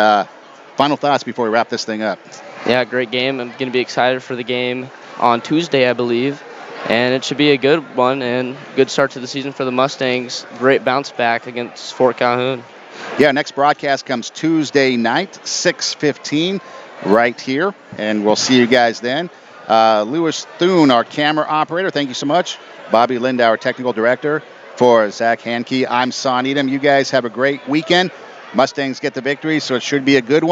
final thoughts before we wrap this thing up. Yeah, great game. I'm going to be excited for the game on Tuesday, I believe. And it should be a good one and good start to the season for the Mustangs. Great bounce back against Fort Calhoun. Yeah, next broadcast comes Tuesday night, 6:15, right here. And we'll see you guys then. Lewis Thune, our camera operator, thank you so much. Bobby Linda, our technical director. For Zach Hankey, I'm Son Edom. You guys have a great weekend. Mustangs get the victory, so it should be a good one.